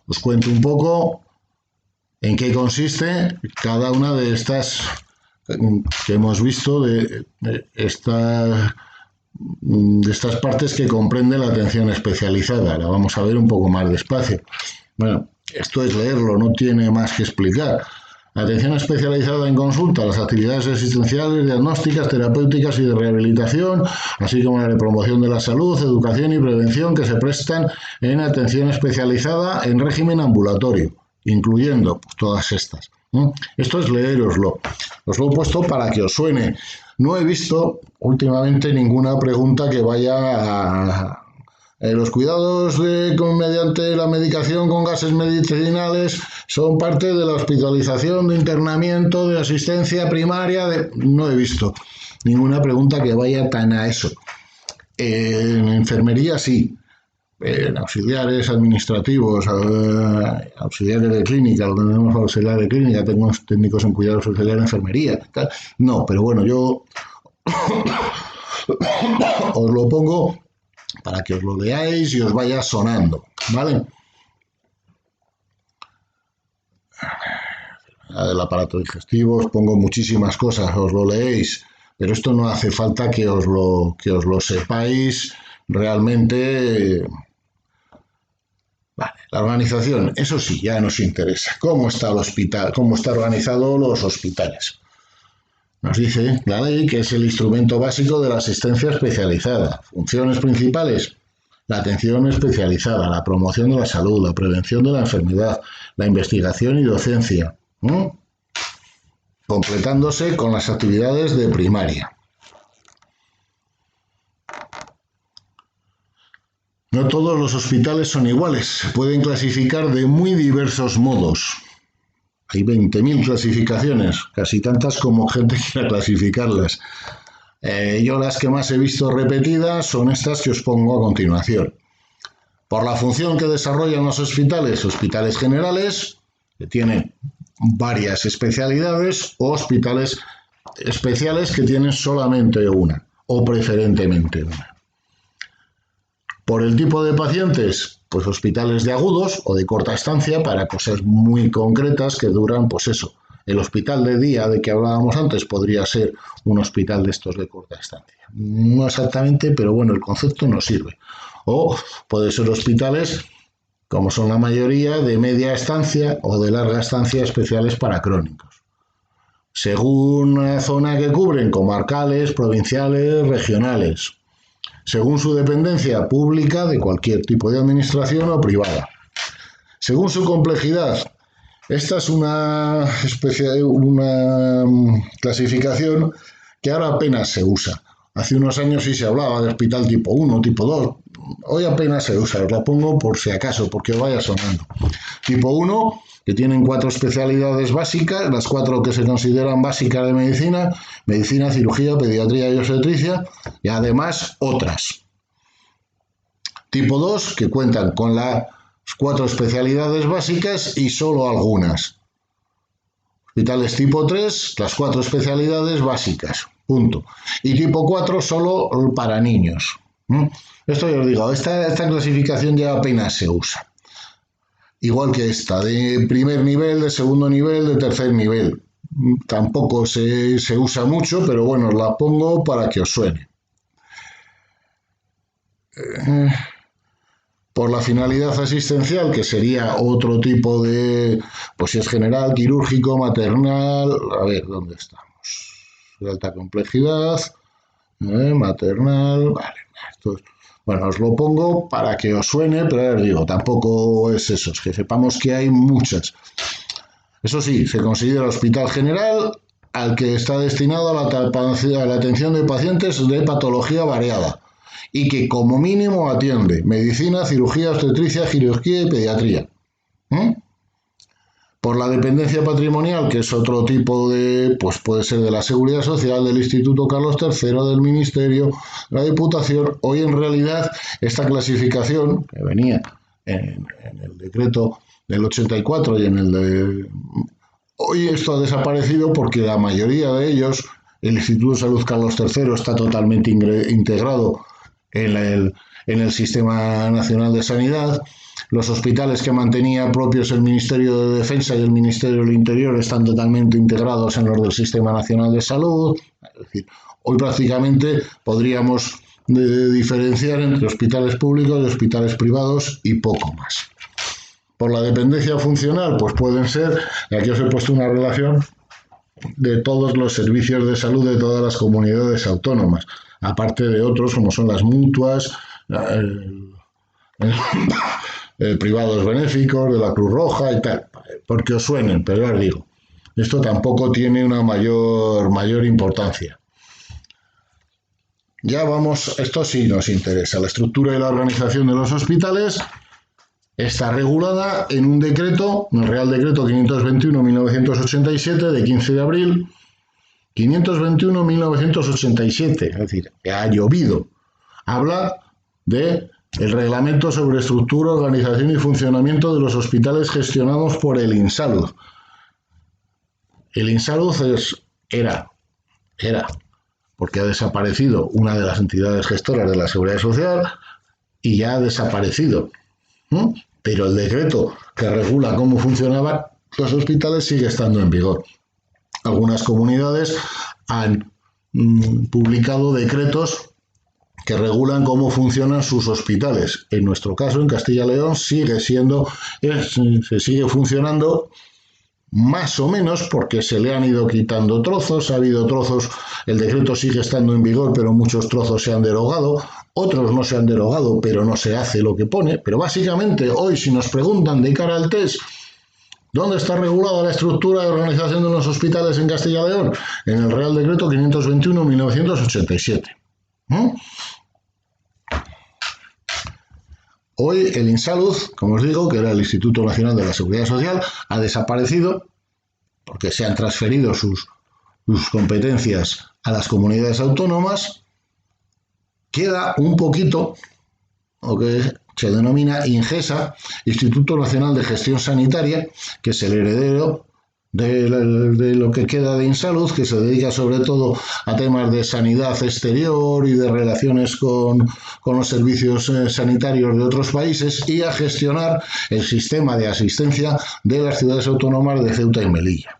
Os cuento un poco en qué consiste cada una de estas que hemos visto de estas partes que comprende la atención especializada. La vamos a ver un poco más despacio. Bueno, esto es leerlo, no tiene más que explicar. Atención especializada en consulta, las actividades asistenciales, diagnósticas, terapéuticas y de rehabilitación, así como la de promoción de la salud, educación y prevención que se prestan en atención especializada en régimen ambulatorio, incluyendo pues, todas estas. Esto es leeroslo. Os lo he puesto para que os suene. No he visto últimamente ninguna pregunta que vaya a los cuidados mediante la medicación con gases medicinales son parte de la hospitalización, de internamiento, de asistencia primaria. No he visto ninguna pregunta que vaya tan a eso. En enfermería sí. En auxiliares administrativos, auxiliares de clínica, lo tenemos auxiliares de clínica, tenemos técnicos en cuidados auxiliares de enfermería, tal. No, pero bueno, yo os lo pongo para que os lo leáis y os vaya sonando, ¿vale? Del aparato digestivo, os pongo muchísimas cosas, os lo leéis, pero esto no hace falta que os lo sepáis realmente. Vale, la organización, eso sí, ya nos interesa. ¿Cómo está el hospital? ¿Cómo está organizado los hospitales? Nos dice la ley que es el instrumento básico de la asistencia especializada. Funciones principales: la atención especializada, la promoción de la salud, la prevención de la enfermedad, la investigación y docencia, completándose con las actividades de primaria. No todos los hospitales son iguales, se pueden clasificar de muy diversos modos. Hay 20.000 clasificaciones, casi tantas como gente quiera clasificarlas. Yo las que más he visto repetidas son estas que os pongo a continuación. Por la función que desarrollan los hospitales generales, que tienen varias especialidades, o hospitales especiales que tienen solamente una, o preferentemente una. Por el tipo de pacientes, pues hospitales de agudos o de corta estancia para cosas muy concretas que duran, pues eso. El hospital de día de que hablábamos antes podría ser un hospital de estos de corta estancia. No exactamente, pero bueno, el concepto nos sirve. O puede ser hospitales, como son la mayoría, de media estancia o de larga estancia especiales para crónicos. Según la zona que cubren, comarcales, provinciales, regionales. Según su dependencia pública de cualquier tipo de administración o privada. Según su complejidad, esta es una clasificación que ahora apenas se usa. Hace unos años sí se hablaba de hospital tipo 1, tipo 2. Hoy apenas se usa, os la pongo por si acaso, porque os vaya sonando. Tipo 1, que tienen 4 especialidades básicas, las 4 que se consideran básicas de medicina: medicina, cirugía, pediatría y obstetricia, y además otras. Tipo 2, que cuentan con las 4 especialidades básicas y solo algunas. Hospitales tipo 3, las 4 especialidades básicas, punto. Y tipo 4, solo para niños. Esto ya os digo, esta clasificación ya apenas se usa. Igual que esta, de primer nivel, de segundo nivel, de tercer nivel. Tampoco se usa mucho, pero bueno, os la pongo para que os suene. Por la finalidad asistencial, que sería otro tipo de, pues si es general, quirúrgico, maternal, a ver, ¿dónde estamos? De alta complejidad, maternal, vale, esto es, bueno, os lo pongo para que os suene, pero os digo, tampoco es eso, es que sepamos que hay muchas. Eso sí, se considera hospital general al que está destinado a la atención de pacientes de patología variada y que como mínimo atiende medicina, cirugía, obstetricia, ginecología y pediatría. Por la dependencia patrimonial, que es otro tipo de, pues puede ser de la Seguridad Social, del Instituto Carlos III, del Ministerio, la Diputación. Hoy en realidad esta clasificación, que venía en el decreto del 84 y en el de... Hoy esto ha desaparecido porque la mayoría de ellos, el Instituto de Salud Carlos III está totalmente integrado en el Sistema Nacional de Sanidad. Los hospitales que mantenía propios el Ministerio de Defensa y el Ministerio del Interior están totalmente integrados en los del Sistema Nacional de Salud. Es decir, hoy prácticamente podríamos diferenciar entre hospitales públicos y hospitales privados y poco más. Por la dependencia funcional, pues pueden ser, y aquí os he puesto una relación de todos los servicios de salud de todas las comunidades autónomas, aparte de otros como son las mutuas, privados benéficos, de la Cruz Roja y tal, porque os suenen, pero ya os digo, esto tampoco tiene una mayor importancia. Ya vamos, esto sí nos interesa, la estructura y la organización de los hospitales está regulada en un decreto, en el Real Decreto 521-1987 de 15 de abril, 521-1987, es decir, que ha llovido. Habla de el reglamento sobre estructura, organización y funcionamiento de los hospitales gestionados por el INSALUD. El INSALUD era, porque ha desaparecido una de las entidades gestoras de la Seguridad Social y ya ha desaparecido. Pero el decreto que regula cómo funcionaban los hospitales sigue estando en vigor. Algunas comunidades han publicado decretos que regulan cómo funcionan sus hospitales. En nuestro caso, en Castilla y León, se sigue funcionando más o menos porque se le han ido quitando trozos, ha habido trozos, el decreto sigue estando en vigor, pero muchos trozos se han derogado, otros no se han derogado, pero no se hace lo que pone. Pero básicamente hoy, si nos preguntan de cara al test, ¿dónde está regulada la estructura de organización de los hospitales en Castilla y León? En el Real Decreto 521-1987. Hoy el INSALUD, como os digo, que era el Instituto Nacional de la Seguridad Social, ha desaparecido porque se han transferido sus competencias a las comunidades autónomas. Queda un poquito, lo que se denomina INGESA, Instituto Nacional de Gestión Sanitaria, que es el heredero de lo que queda de INSALUD, que se dedica sobre todo a temas de sanidad exterior y de relaciones con los servicios sanitarios de otros países y a gestionar el sistema de asistencia de las ciudades autónomas de Ceuta y Melilla.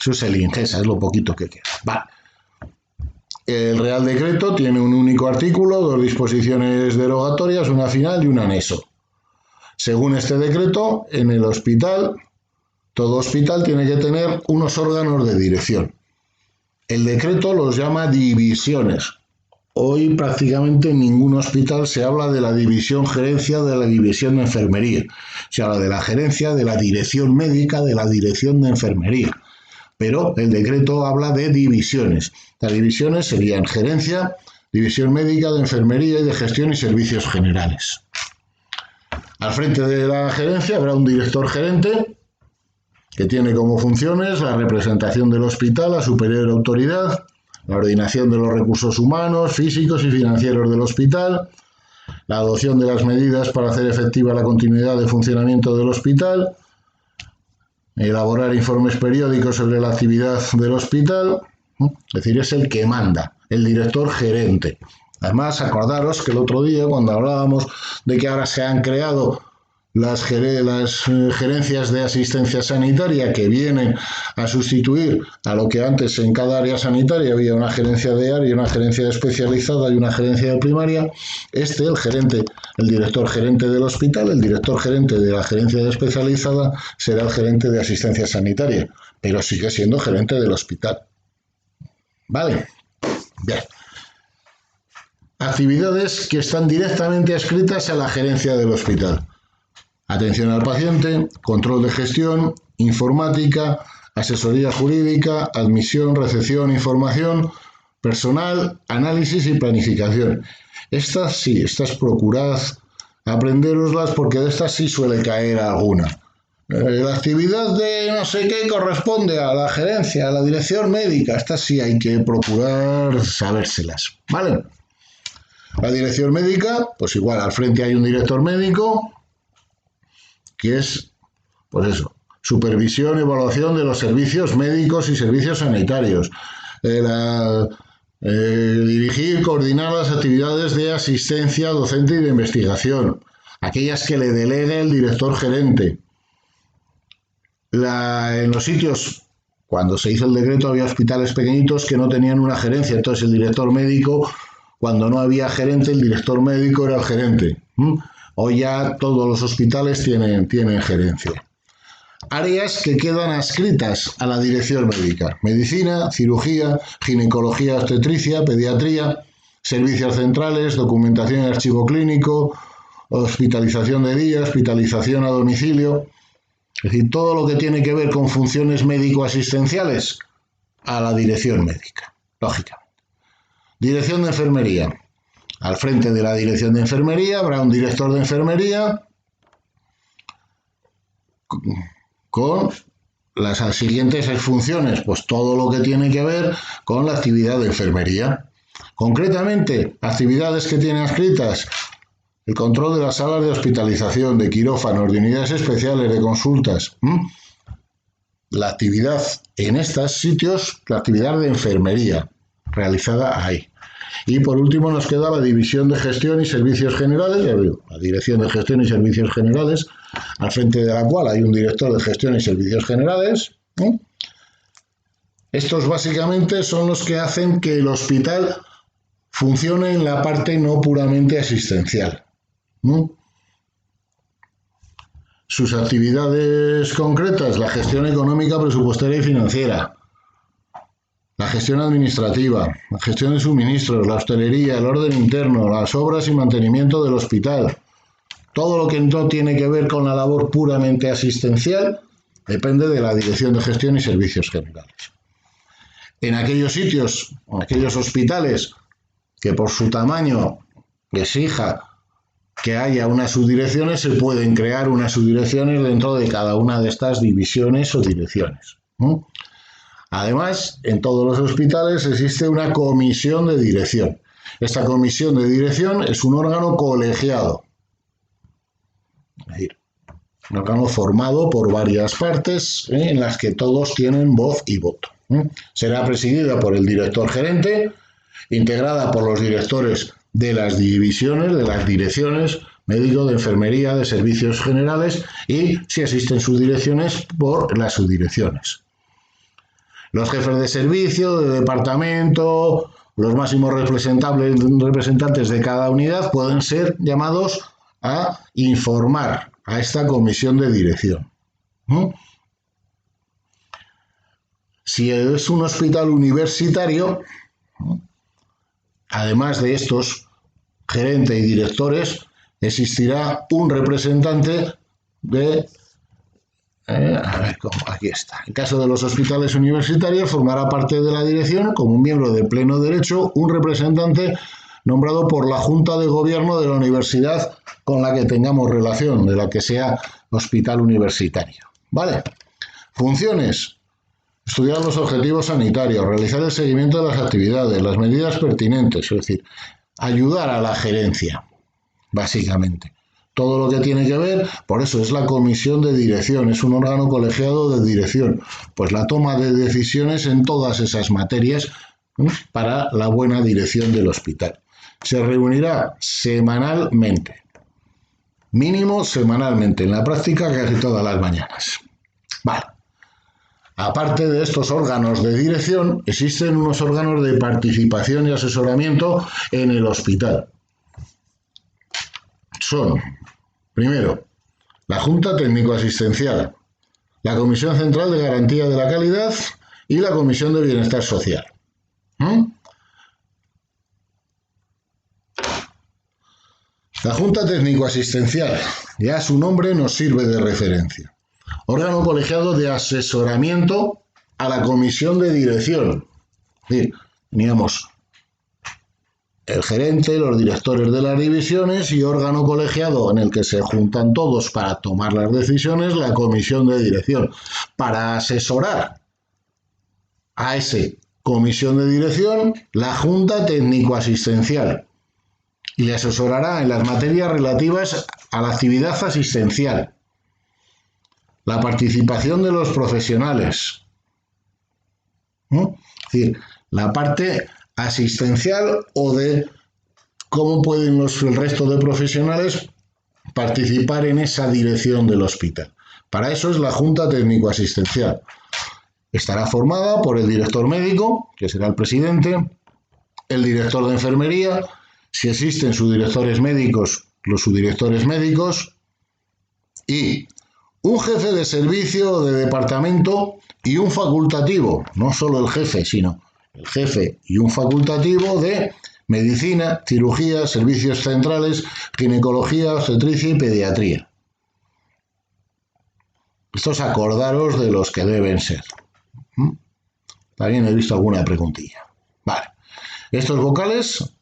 Eso es el INGESA, es lo poquito que queda. Vale. El Real Decreto tiene un único artículo, 2 disposiciones derogatorias, una final y un anexo. Según este decreto, en el hospital, todo hospital tiene que tener unos órganos de dirección. El decreto los llama divisiones. Hoy prácticamente en ningún hospital se habla de la división gerencia, de la división de enfermería. Se habla de la gerencia, de la dirección médica, de la dirección de enfermería. Pero el decreto habla de divisiones. Las divisiones serían gerencia, división médica, de enfermería y de gestión y servicios generales. Al frente de la gerencia habrá un director gerente que tiene como funciones la representación del hospital a superior autoridad, la ordenación de los recursos humanos, físicos y financieros del hospital, la adopción de las medidas para hacer efectiva la continuidad de funcionamiento del hospital, elaborar informes periódicos sobre la actividad del hospital, es decir, es el que manda, el director gerente. Además, acordaros que el otro día, cuando hablábamos de que ahora se han creado las gerencias de asistencia sanitaria que vienen a sustituir a lo que antes en cada área sanitaria había una gerencia de área, una gerencia especializada y una gerencia de primaria, el gerente, el director gerente del hospital, el director gerente de la gerencia especializada será el gerente de asistencia sanitaria, pero sigue siendo gerente del hospital. ¿Vale? Bien. Actividades que están directamente adscritas a la gerencia del hospital. Atención al paciente, control de gestión, informática, asesoría jurídica, admisión, recepción, información, personal, análisis y planificación. Estas procurad aprendéroslas porque de estas sí suele caer alguna. La actividad de no sé qué corresponde a la gerencia, a la dirección médica. Estas sí hay que procurar sabérselas, ¿vale? La dirección médica, pues igual, al frente hay un director médico que es, pues eso, supervisión y evaluación de los servicios médicos y servicios sanitarios. Dirigir, coordinar las actividades de asistencia docente y de investigación, aquellas que le delegue el director gerente. En los sitios, cuando se hizo el decreto, había hospitales pequeñitos que no tenían una gerencia, entonces el director médico, cuando no había gerente, el director médico era el gerente. Hoy ya todos los hospitales tienen gerencia. Áreas que quedan adscritas a la dirección médica: medicina, cirugía, ginecología, obstetricia, pediatría, servicios centrales, documentación y archivo clínico, hospitalización de día, hospitalización a domicilio. Es decir, todo lo que tiene que ver con funciones médico-asistenciales a la dirección médica, lógicamente. Dirección de enfermería. Al frente de la dirección de enfermería habrá un director de enfermería con las siguientes funciones, pues todo lo que tiene que ver con la actividad de enfermería. Concretamente, actividades que tiene adscritas: el control de las salas de hospitalización, de quirófanos, de unidades especiales, de consultas. La actividad en estos sitios, la actividad de enfermería realizada ahí. Y por último nos queda la división de gestión y servicios generales, ya digo, la dirección de gestión y servicios generales, al frente de la cual hay un director de gestión y servicios generales. Estos básicamente son los que hacen que el hospital funcione en la parte no puramente asistencial. Sus actividades concretas: la gestión económica, presupuestaria y financiera, la gestión administrativa, la gestión de suministros, la hostelería, el orden interno, las obras y mantenimiento del hospital. Todo lo que no tiene que ver con la labor puramente asistencial depende de la Dirección de Gestión y Servicios Generales. En aquellos sitios, en aquellos hospitales que por su tamaño exija que haya unas subdirecciones, se pueden crear unas subdirecciones dentro de cada una de estas divisiones o direcciones. Además, en todos los hospitales existe una comisión de dirección. Esta comisión de dirección es un órgano colegiado, es decir, un órgano formado por varias partes en las que todos tienen voz y voto. Será presidida por el director gerente, integrada por los directores de las divisiones, de las direcciones, médico, de enfermería, de servicios generales y, si existen subdirecciones, por las subdirecciones. Los jefes de servicio, de departamento, los máximos representantes de cada unidad pueden ser llamados a informar a esta comisión de dirección. Si es un hospital universitario, además de estos, gerente y directores, existirá un representante de... aquí está. En caso de los hospitales universitarios, formará parte de la dirección, como un miembro de pleno derecho, un representante nombrado por la Junta de Gobierno de la universidad con la que tengamos relación, de la que sea hospital universitario. ¿Vale? Funciones: estudiar los objetivos sanitarios, realizar el seguimiento de las actividades, las medidas pertinentes, es decir, ayudar a la gerencia, básicamente. Todo lo que tiene que ver, por eso es la comisión de dirección, es un órgano colegiado de dirección, pues la toma de decisiones en todas esas materias para la buena dirección del hospital. Se reunirá semanalmente, mínimo semanalmente, en la práctica casi todas las mañanas. Vale. Aparte de estos órganos de dirección, existen unos órganos de participación y asesoramiento en el hospital. Son, primero, la Junta Técnico-Asistencial, la Comisión Central de Garantía de la Calidad y la Comisión de Bienestar Social. La Junta Técnico-Asistencial, ya su nombre nos sirve de referencia. Órgano colegiado de asesoramiento a la comisión de dirección. Es decir, teníamos el gerente, los directores de las divisiones y órgano colegiado en el que se juntan todos para tomar las decisiones, la comisión de dirección, para asesorar a esa comisión de dirección, la Junta Técnico-Asistencial, y le asesorará en las materias relativas a la actividad asistencial, la participación de los profesionales, es decir, la parte asistencial o de cómo pueden el resto de profesionales participar en esa dirección del hospital. Para eso es la Junta Técnico-Asistencial. Estará formada por el director médico, que será el presidente, el director de enfermería, si existen subdirectores médicos, los subdirectores médicos, y un jefe de servicio o de departamento y un facultativo, no solo el jefe, sino el jefe y un facultativo de medicina, cirugía, servicios centrales, ginecología, obstetricia y pediatría. Estos acordaros de los que deben ser. También he visto alguna preguntilla. Vale. Estos vocales,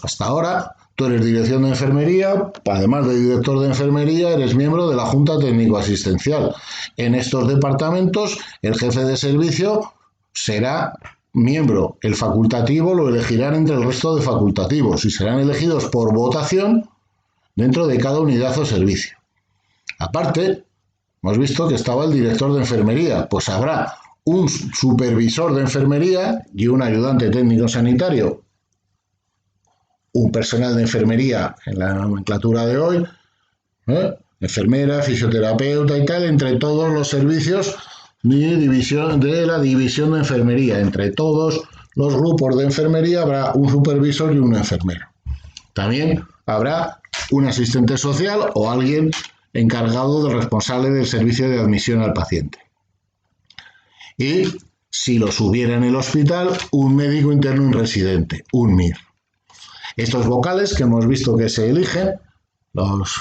hasta ahora, tú eres dirección de enfermería, además de director de enfermería, eres miembro de la Junta Técnico-Asistencial. En estos departamentos, el jefe de servicio será miembro. El facultativo lo elegirán entre el resto de facultativos y serán elegidos por votación dentro de cada unidad o servicio. Aparte, hemos visto que estaba el director de enfermería, pues habrá un supervisor de enfermería y un ayudante técnico sanitario, un personal de enfermería en la nomenclatura de hoy, enfermera, fisioterapeuta y tal, entre todos los servicios de la división de enfermería. Entre todos los grupos de enfermería habrá un supervisor y un enfermero. También habrá un asistente social o alguien encargado de responsable del servicio de admisión al paciente. Y, si los hubiera en el hospital, un médico interno en residente, un MIR. Estos vocales que hemos visto que se eligen, los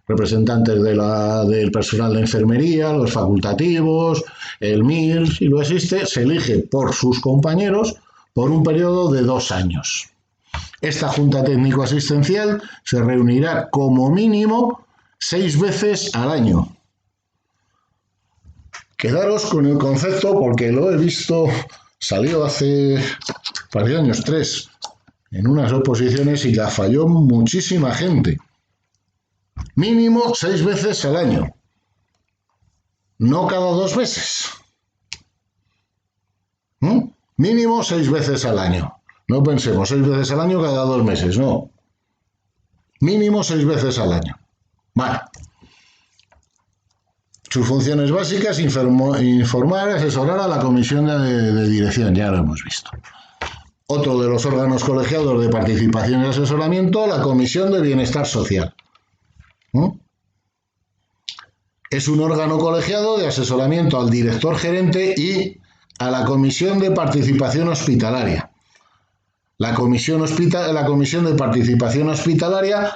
representantes del personal de enfermería, los facultativos, el MIR, si lo existe, se elige por sus compañeros por un periodo de 2 años. Esta Junta Técnico-Asistencial se reunirá como mínimo 6 veces al año. Quedaros con el concepto porque lo he visto, salió hace un par de años, 3, en unas oposiciones y la falló muchísima gente. Mínimo 6 veces al año, no cada 2 meses. Mínimo 6 veces al año. No pensemos 6 veces al año cada 2 meses, no. Mínimo 6 veces al año. Vale. Sus funciones básicas: informar, asesorar a la comisión de dirección, ya lo hemos visto. Otro de los órganos colegiados de participación y asesoramiento, la Comisión de Bienestar Social. Es un órgano colegiado de asesoramiento al director gerente y a la Comisión de Participación Hospitalaria. La Comisión de Participación Hospitalaria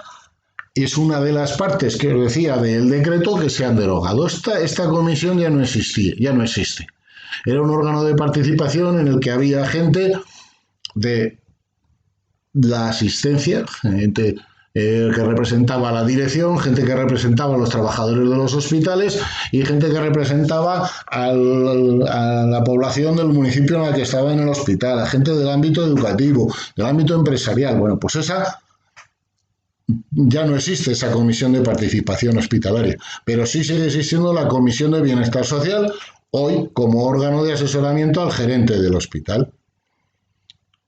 es una de las partes que os decía del decreto que se han derogado. Esta comisión ya no existe. Era un órgano de participación en el que había gente de la asistencia, gente que representaba a la dirección, gente que representaba a los trabajadores de los hospitales y gente que representaba a la población del municipio en el que estaba en el hospital, a gente del ámbito educativo, del ámbito empresarial. Bueno, pues ya no existe esa comisión de participación hospitalaria, pero sí sigue existiendo la comisión de bienestar social, hoy como órgano de asesoramiento al gerente del hospital.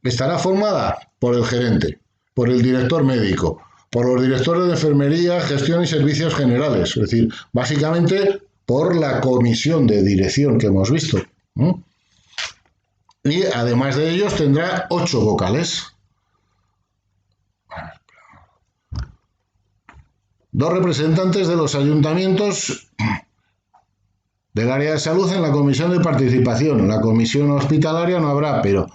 Estará formada por el gerente, por el director médico, por los directores de enfermería, gestión y servicios generales, es decir, básicamente por la comisión de dirección que hemos visto. Y además de ellos tendrá 8 vocales. 2 representantes de los ayuntamientos del área de salud en la comisión de participación. En la comisión hospitalaria no habrá, pero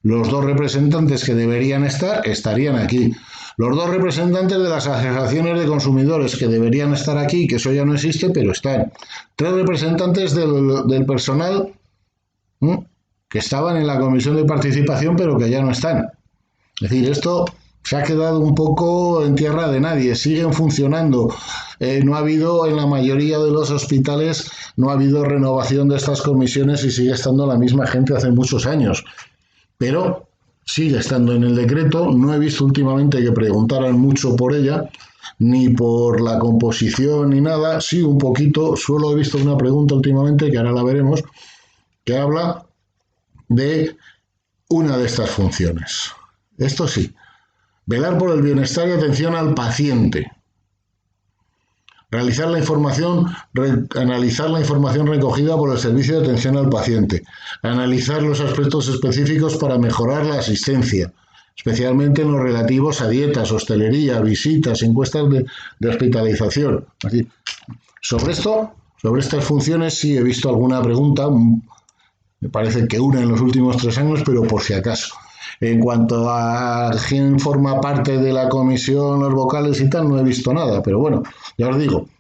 los 2 representantes que deberían estar estarían aquí. Los 2 representantes de las asociaciones de consumidores que deberían estar aquí, que eso ya no existe, pero están. 3 representantes del personal que estaban en la comisión de participación, pero que ya no están. Es decir, esto se ha quedado un poco en tierra de nadie, siguen funcionando. No ha habido, en la mayoría de los hospitales, no ha habido renovación de estas comisiones y sigue estando la misma gente hace muchos años. Pero sigue estando en el decreto, no he visto últimamente que preguntaran mucho por ella, ni por la composición ni nada, sí un poquito, solo he visto una pregunta últimamente, que ahora la veremos, que habla de una de estas funciones. Esto sí. Velar por el bienestar y atención al paciente. Analizar la información recogida por el servicio de atención al paciente. Analizar los aspectos específicos para mejorar la asistencia, especialmente en los relativos a dietas, hostelería, visitas, encuestas de hospitalización. Así. Sobre estas funciones, sí he visto alguna pregunta, me parece que una en los últimos 3 años, pero por si acaso. En cuanto a quién forma parte de la comisión, los vocales y tal, no he visto nada, pero bueno, ya os digo,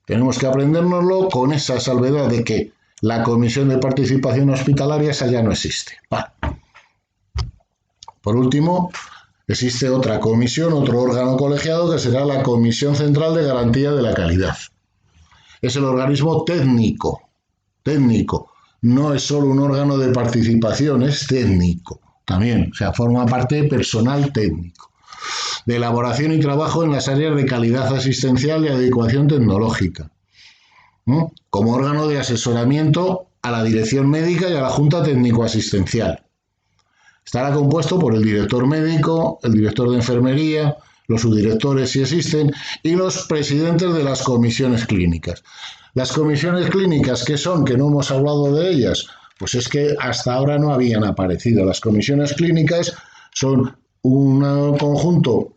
tenemos que aprendérnoslo con esa salvedad de que la comisión de participación hospitalaria esa ya no existe. Vale. Por último, existe otra comisión, otro órgano colegiado que será la Comisión Central de Garantía de la Calidad. Es el organismo técnico, no es solo un órgano de participación, es técnico. También, o sea, forma parte de personal técnico, de elaboración y trabajo en las áreas de calidad asistencial y adecuación tecnológica, como órgano de asesoramiento a la dirección médica y a la junta técnico-asistencial. Estará compuesto por el director médico, el director de enfermería, los subdirectores si existen, y los presidentes de las comisiones clínicas. Las comisiones clínicas, ¿qué son? Que no hemos hablado de ellas. Pues es que hasta ahora no habían aparecido. Las comisiones clínicas son un conjunto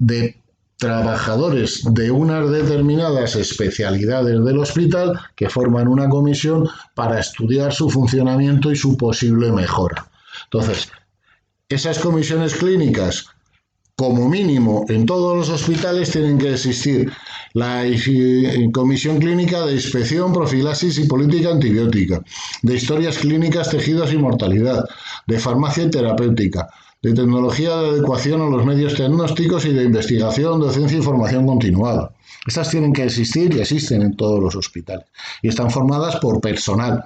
de trabajadores de unas determinadas especialidades del hospital que forman una comisión para estudiar su funcionamiento y su posible mejora. Entonces, esas comisiones clínicas, como mínimo en todos los hospitales, tienen que existir la comisión clínica de inspección, profilaxis y política antibiótica, de historias clínicas, tejidos y mortalidad, de farmacia y terapéutica, de tecnología de adecuación a los medios diagnósticos y de investigación, docencia y formación continuada. Estas tienen que existir y existen en todos los hospitales y están formadas por personal,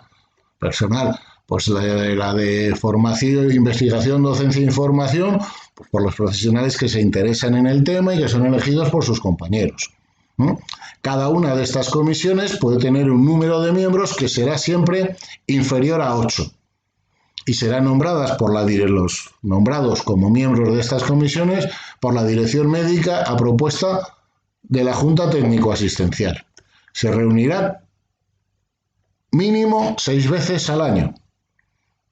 pues la de formación, investigación, docencia e información, pues por los profesionales que se interesan en el tema y que son elegidos por sus compañeros. Cada una de estas comisiones puede tener un número de miembros que será siempre inferior a 8 y serán nombrados como miembros de estas comisiones por la dirección médica a propuesta de la Junta Técnico-Asistencial. Se reunirán mínimo 6 veces al año.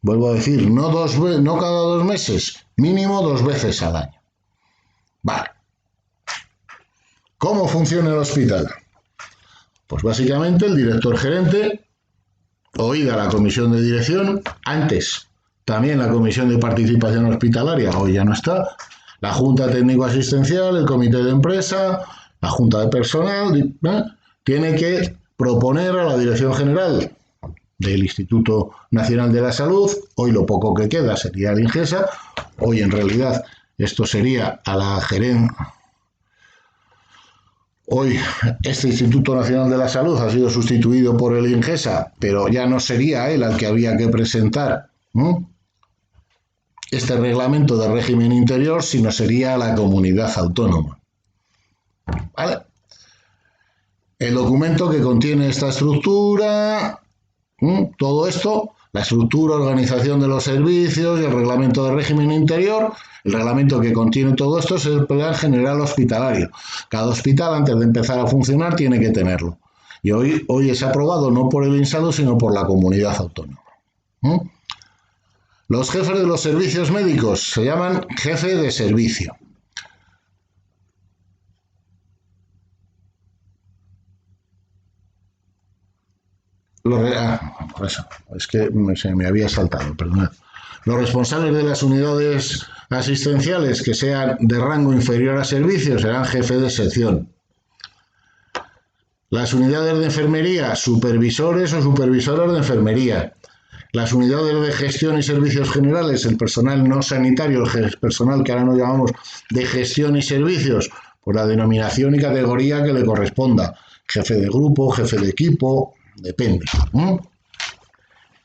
Vuelvo a decir, no cada 2 meses, mínimo 2 veces al año. Vale. ¿Cómo funciona el hospital? Pues básicamente el director gerente, oída la comisión de dirección, antes también la comisión de participación hospitalaria, hoy ya no está, la junta técnico-asistencial, el comité de empresa, la junta de personal, tiene que proponer a la dirección general del Instituto Nacional de la Salud, hoy lo poco que queda sería el INGESA, hoy en realidad Esto sería a la gerencia. Hoy este Instituto Nacional de la Salud ha sido sustituido por el INGESA, pero ya no sería él al que había que presentar este reglamento de régimen interior, sino sería la comunidad autónoma. ¿Vale? El documento que contiene esta estructura, todo esto, la estructura, organización de los servicios y el reglamento de régimen interior. El reglamento que contiene todo esto es el Plan General Hospitalario. Cada hospital, antes de empezar a funcionar, tiene que tenerlo. Y hoy es aprobado no por el INSALU, sino por la comunidad autónoma. Los jefes de los servicios médicos se llaman jefe de servicio. Eso, es que se me había saltado, perdonad. Los responsables de las unidades asistenciales que sean de rango inferior a servicio serán jefe de sección. Las unidades de enfermería, supervisores o supervisoras de enfermería. Las unidades de gestión y servicios generales, el personal no sanitario, el personal que ahora nos llamamos de gestión y servicios, por la denominación y categoría que le corresponda. Jefe de grupo, jefe de equipo, depende.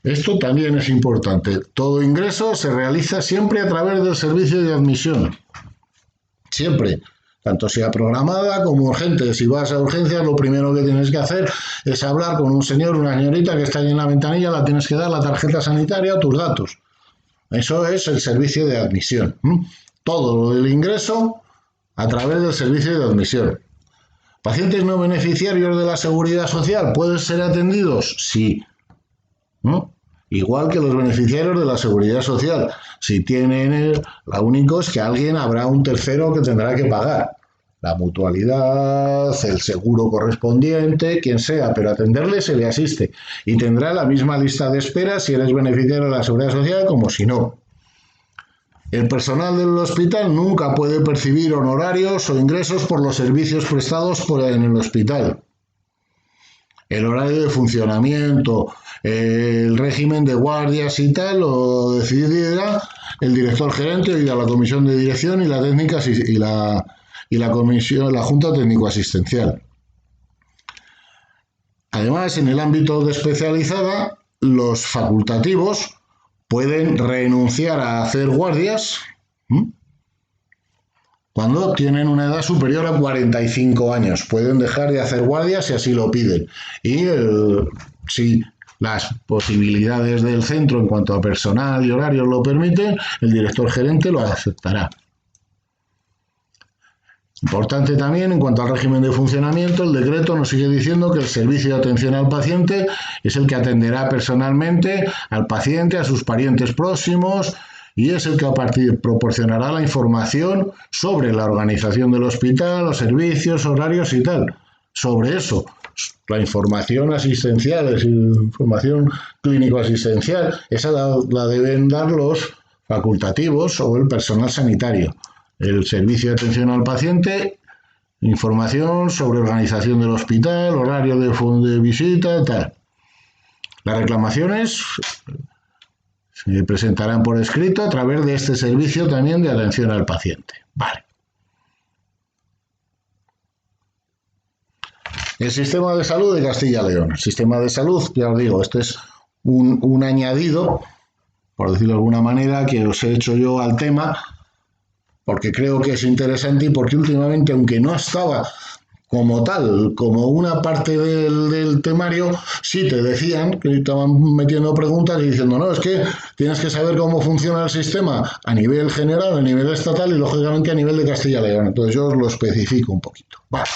Esto también es importante. Todo ingreso se realiza siempre a través del servicio de admisión. Siempre. Tanto sea programada como urgente. Si vas a urgencias, lo primero que tienes que hacer es hablar con un señor o una señorita que está ahí en la ventanilla, la tienes que dar la tarjeta sanitaria o tus datos. Eso es el servicio de admisión. Todo lo del ingreso a través del servicio de admisión. ¿Pacientes no beneficiarios de la Seguridad Social pueden ser atendidos? Sí. Igual que los beneficiarios de la Seguridad Social. Si tienen, lo único es que habrá un tercero que tendrá que pagar. La mutualidad, el seguro correspondiente, quien sea, pero atenderle se le asiste. Y tendrá la misma lista de espera si eres beneficiario de la Seguridad Social como si no. El personal del hospital nunca puede percibir honorarios o ingresos por los servicios prestados en el hospital. El horario de funcionamiento, el régimen de guardias y tal, lo decidirá el director gerente y la comisión de dirección y la técnica y la comisión, la junta técnico-asistencial. Además, en el ámbito de especializada, los facultativos pueden renunciar a hacer guardias cuando tienen una edad superior a 45 años. Pueden dejar de hacer guardias si así lo piden. Y si las posibilidades del centro en cuanto a personal y horarios lo permiten, el director gerente lo aceptará. Importante también, en cuanto al régimen de funcionamiento, el decreto nos sigue diciendo que el servicio de atención al paciente es el que atenderá personalmente al paciente, a sus parientes próximos, y es el que proporcionará la información sobre la organización del hospital, los servicios, horarios y tal. Sobre eso, la información asistencial, es información clínico-asistencial, esa la deben dar los facultativos o el personal sanitario. El servicio de atención al paciente, información sobre organización del hospital, horario de visita, tal. Las reclamaciones se presentarán por escrito a través de este servicio también de atención al paciente. Vale. El sistema de salud de Castilla y León. El sistema de salud, ya os digo, este es un añadido, por decirlo de alguna manera, que os he hecho yo al tema, porque creo que es interesante y porque últimamente, aunque no estaba como tal, como una parte del temario, sí te decían que estaban metiendo preguntas y diciendo, no, es que tienes que saber cómo funciona el sistema a nivel general, a nivel estatal y lógicamente a nivel de Castilla y León. Entonces yo os lo especifico un poquito. Vale.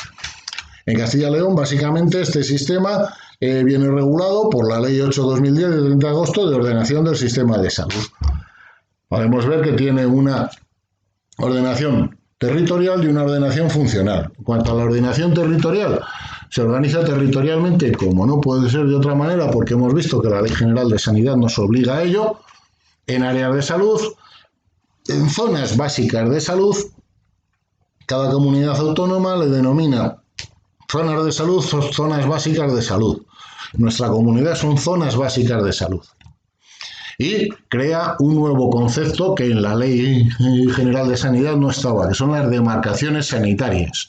En Castilla y León, básicamente, este sistema viene regulado por la Ley 8/2010 de 30 de agosto de ordenación del sistema de salud. Podemos ver que tiene una ordenación territorial y una ordenación funcional. En cuanto a la ordenación territorial, se organiza territorialmente, como no puede ser de otra manera, porque hemos visto que la Ley General de Sanidad nos obliga a ello, en áreas de salud, en zonas básicas de salud. Cada comunidad autónoma le denomina zonas de salud o zonas básicas de salud. Nuestra comunidad son zonas básicas de salud. Y crea un nuevo concepto que en la Ley General de Sanidad no estaba, que son las demarcaciones sanitarias.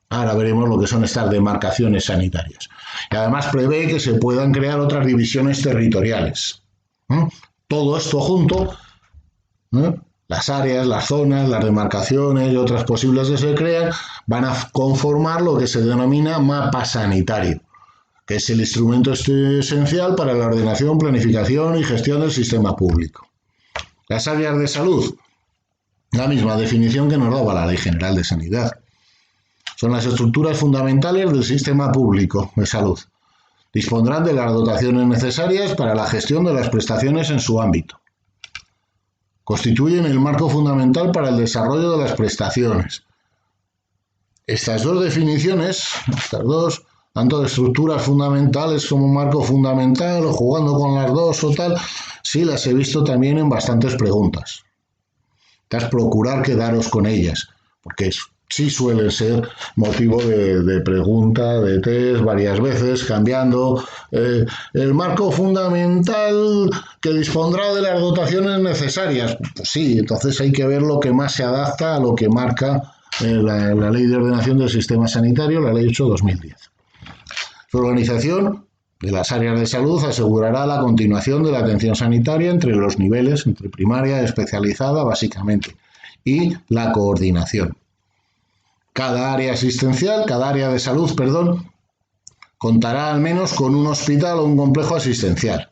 Ahora veremos lo que son estas demarcaciones sanitarias. Y además prevé que se puedan crear otras divisiones territoriales. Todo esto junto, las áreas, las zonas, las demarcaciones y otras posibles que se crean, van a conformar lo que se denomina mapa sanitario, que es el instrumento esencial para la ordenación, planificación y gestión del sistema público. Las áreas de salud, la misma definición que nos daba la Ley General de Sanidad. Son las estructuras fundamentales del sistema público de salud. Dispondrán de las dotaciones necesarias para la gestión de las prestaciones en su ámbito. Constituyen el marco fundamental para el desarrollo de las prestaciones. Estas dos definiciones, tanto de estructuras fundamentales como marco fundamental, o jugando con las dos o tal, sí las he visto también en bastantes preguntas. Entonces, procurar quedaros con ellas, porque sí suele ser motivo de pregunta, de test, varias veces, cambiando el marco fundamental que dispondrá de las dotaciones necesarias. Pues sí, entonces hay que ver lo que más se adapta a lo que marca la Ley de Ordenación del Sistema Sanitario, la Ley 8/2010. Su organización de las áreas de salud asegurará la continuación de la atención sanitaria entre los niveles, entre primaria y especializada, básicamente, y la coordinación. Cada área de salud, contará al menos con un hospital o un complejo asistencial.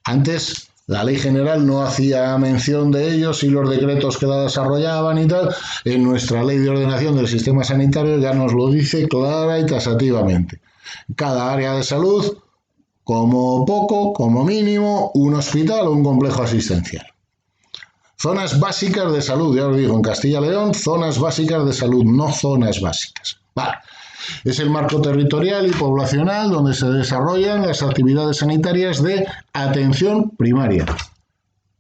Antes, la Ley General no hacía mención de ellos y los decretos que la desarrollaban y tal. En nuestra Ley de Ordenación del Sistema Sanitario ya nos lo dice clara y taxativamente. Cada área de salud, como poco, como mínimo, un hospital o un complejo asistencial. Zonas básicas de salud, ya os digo, en Castilla y León, zonas básicas de salud, no zonas básicas. Vale. Es el marco territorial y poblacional donde se desarrollan las actividades sanitarias de atención primaria.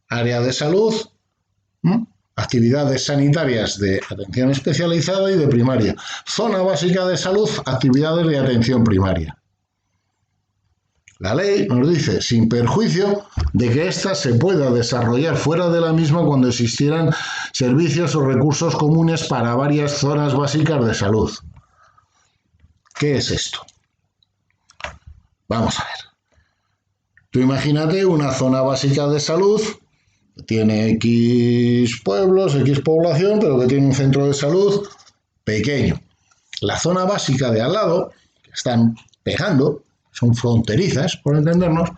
Área de salud, actividades sanitarias de atención especializada y de primaria. Zona básica de salud, actividades de atención primaria. La ley nos dice, sin perjuicio de que ésta se pueda desarrollar fuera de la misma cuando existieran servicios o recursos comunes para varias zonas básicas de salud. ¿Qué es esto? Vamos a ver. Tú imagínate una zona básica de salud que tiene X pueblos, X población, pero que tiene un centro de salud pequeño. La zona básica de al lado, que están pegando, son fronterizas, por entendernos,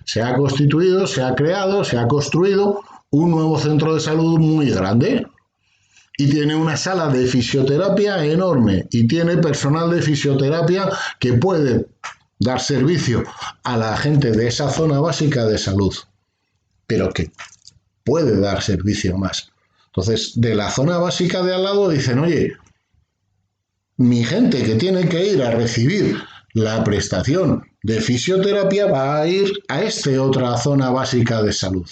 se ha constituido, se ha creado, se ha construido un nuevo centro de salud muy grande y tiene una sala de fisioterapia enorme y tiene personal de fisioterapia que puede dar servicio a la gente de esa zona básica de salud, pero que puede dar servicio más. Entonces, de la zona básica de al lado dicen, oye, mi gente que tiene que ir a recibir la prestación de fisioterapia va a ir a otra zona básica de salud.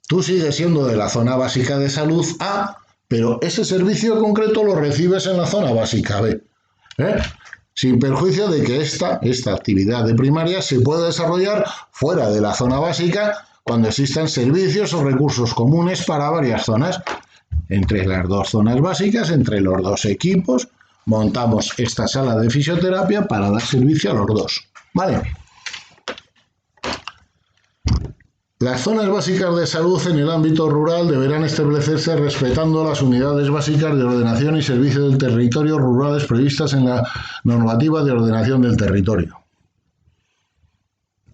Tú sigues siendo de la zona básica de salud A, pero ese servicio concreto lo recibes en la zona básica B. Sin perjuicio de que esta actividad de primaria se puede desarrollar fuera de la zona básica cuando existan servicios o recursos comunes para varias zonas. Entre las dos zonas básicas, entre los dos equipos, montamos esta sala de fisioterapia para dar servicio a los dos. ¿Vale? Las zonas básicas de salud en el ámbito rural deberán establecerse respetando las unidades básicas de ordenación y servicio del territorio rurales previstas en la normativa de ordenación del territorio.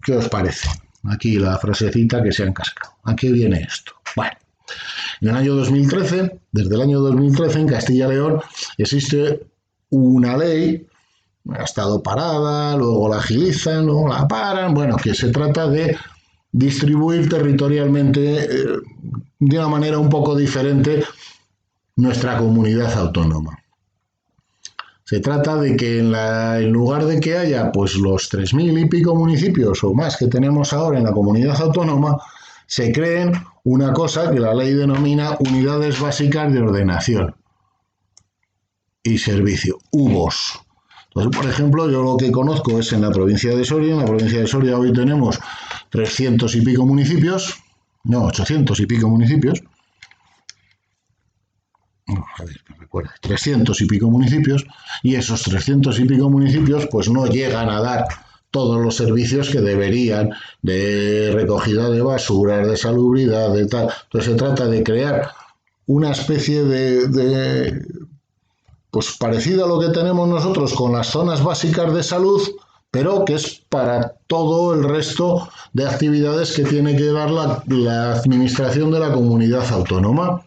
¿Qué os parece? Aquí la frasecita que se ha encascado. ¿A qué viene esto? Bueno, en el año 2013, desde el año 2013 en Castilla y León existe una ley, ha estado parada, luego la agilizan, luego la paran, bueno, que se trata de distribuir territorialmente de una manera un poco diferente nuestra comunidad autónoma. Se trata de que en lugar de que haya pues los 3.000 y pico municipios o más que tenemos ahora en la comunidad autónoma, se creen una cosa que la ley denomina unidades básicas de ordenación y servicio, UBOS. Entonces, por ejemplo, yo lo que conozco es en la provincia de Soria. En la provincia de Soria hoy tenemos 300 y pico municipios, no, 800 y pico municipios. No, a ver, me recuerda, 300 y pico municipios, y esos 300 y pico municipios pues no llegan a dar todos los servicios que deberían, de recogida de basuras, de salubridad, de tal. Entonces se trata de crear una especie pues parecido a lo que tenemos nosotros con las zonas básicas de salud, pero que es para todo el resto de actividades que tiene que dar la administración de la comunidad autónoma.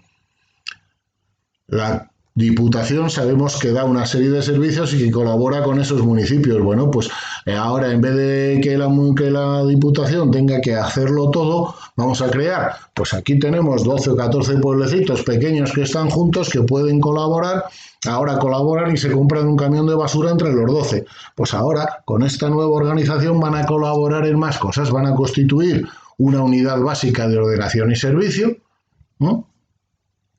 La Diputación sabemos que da una serie de servicios y que colabora con esos municipios. Bueno, pues ahora en vez de que la Diputación tenga que hacerlo todo, vamos a crear, pues aquí tenemos 12 o 14 pueblecitos pequeños que están juntos, que pueden colaborar. Ahora colaboran y se compran un camión de basura entre los 12. Pues ahora, con esta nueva organización, van a colaborar en más cosas. Van a constituir una unidad básica de ordenación y servicio, ¿no?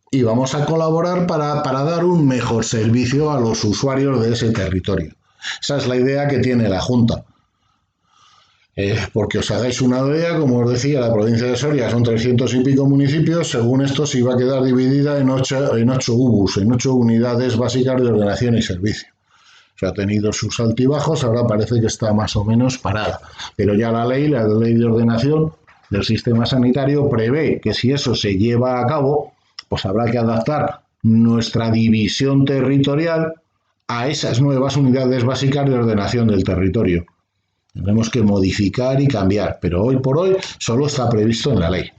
Y vamos a colaborar para dar un mejor servicio a los usuarios de ese territorio. Esa es la idea que tiene la Junta. Porque os hagáis una idea, como os decía, la provincia de Soria son 300 y pico municipios. Según esto, se iba a quedar dividida en 8 UBUs, en 8 unidades básicas de ordenación y servicio. Se ha tenido sus altibajos, ahora parece que está más o menos parada. Pero ya la ley de ordenación del sistema sanitario prevé que si eso se lleva a cabo, pues habrá que adaptar nuestra división territorial a esas nuevas unidades básicas de ordenación del territorio. Tenemos que modificar y cambiar, pero hoy por hoy solo está previsto en la ley.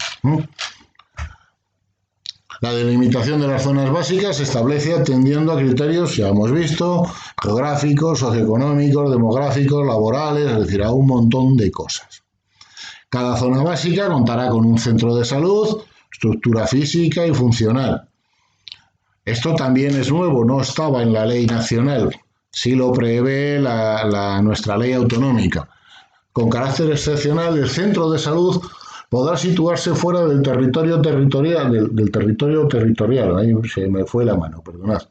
La delimitación de las zonas básicas se establece atendiendo a criterios, ya hemos visto, geográficos, socioeconómicos, demográficos, laborales, es decir, a un montón de cosas. Cada zona básica contará con un centro de salud, estructura física y funcional. Esto también es nuevo, no estaba en la ley nacional, sí lo prevé nuestra ley autonómica. Con carácter excepcional, el centro de salud podrá situarse fuera del territorio territorial, ahí se me fue la mano, perdonad.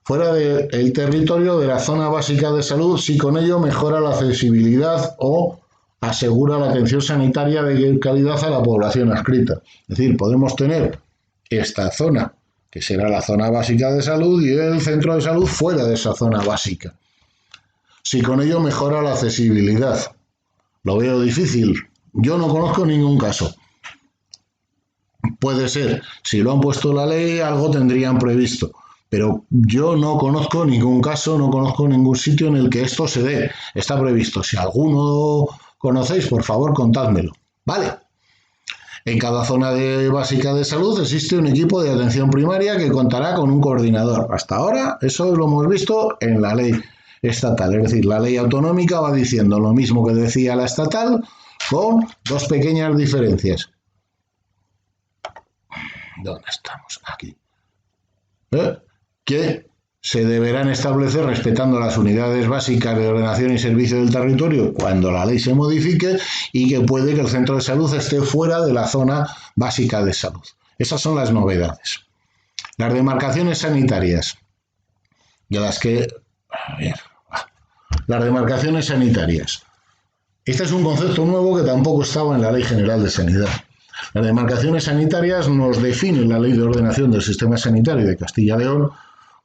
Fuera del territorio de la zona básica de salud, si con ello mejora la accesibilidad o asegura la atención sanitaria de calidad a la población adscrita. Es decir, podemos tener esta zona, que será la zona básica de salud, y el centro de salud fuera de esa zona básica. Si con ello mejora la accesibilidad. Lo veo difícil. Yo no conozco ningún caso. Puede ser, si lo han puesto en la ley, algo tendrían previsto. Pero yo no conozco ningún caso, no conozco ningún sitio en el que esto se dé. Está previsto. Si alguno conocéis, por favor, contádmelo. ¿Vale? En cada zona básica de salud existe un equipo de atención primaria que contará con un coordinador. Hasta ahora, eso lo hemos visto en la ley estatal. Es decir, la ley autonómica va diciendo lo mismo que decía la estatal, con dos pequeñas diferencias. ¿Dónde estamos? Aquí. Que se deberán establecer respetando las unidades básicas de ordenación y servicio del territorio cuando la ley se modifique, y que puede que el centro de salud esté fuera de la zona básica de salud. Esas son las novedades. Las demarcaciones sanitarias. Las demarcaciones sanitarias. Este es un concepto nuevo que tampoco estaba en la Ley General de Sanidad. Las demarcaciones sanitarias nos define la Ley de Ordenación del Sistema Sanitario de Castilla y León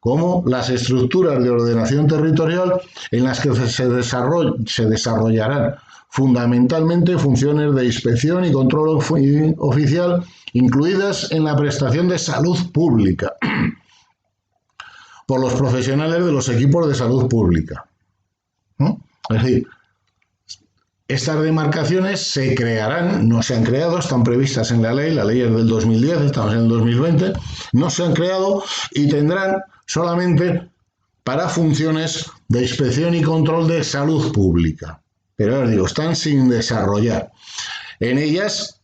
como las estructuras de ordenación territorial en las que se desarrollarán fundamentalmente funciones de inspección y control oficial, incluidas en la prestación de salud pública por los profesionales de los equipos de salud pública. Es decir, estas demarcaciones se crearán, no se han creado, están previstas en la ley es del 2010, estamos en el 2020, no se han creado y tendrán solamente para funciones de inspección y control de salud pública. Pero os digo, están sin desarrollar. En ellas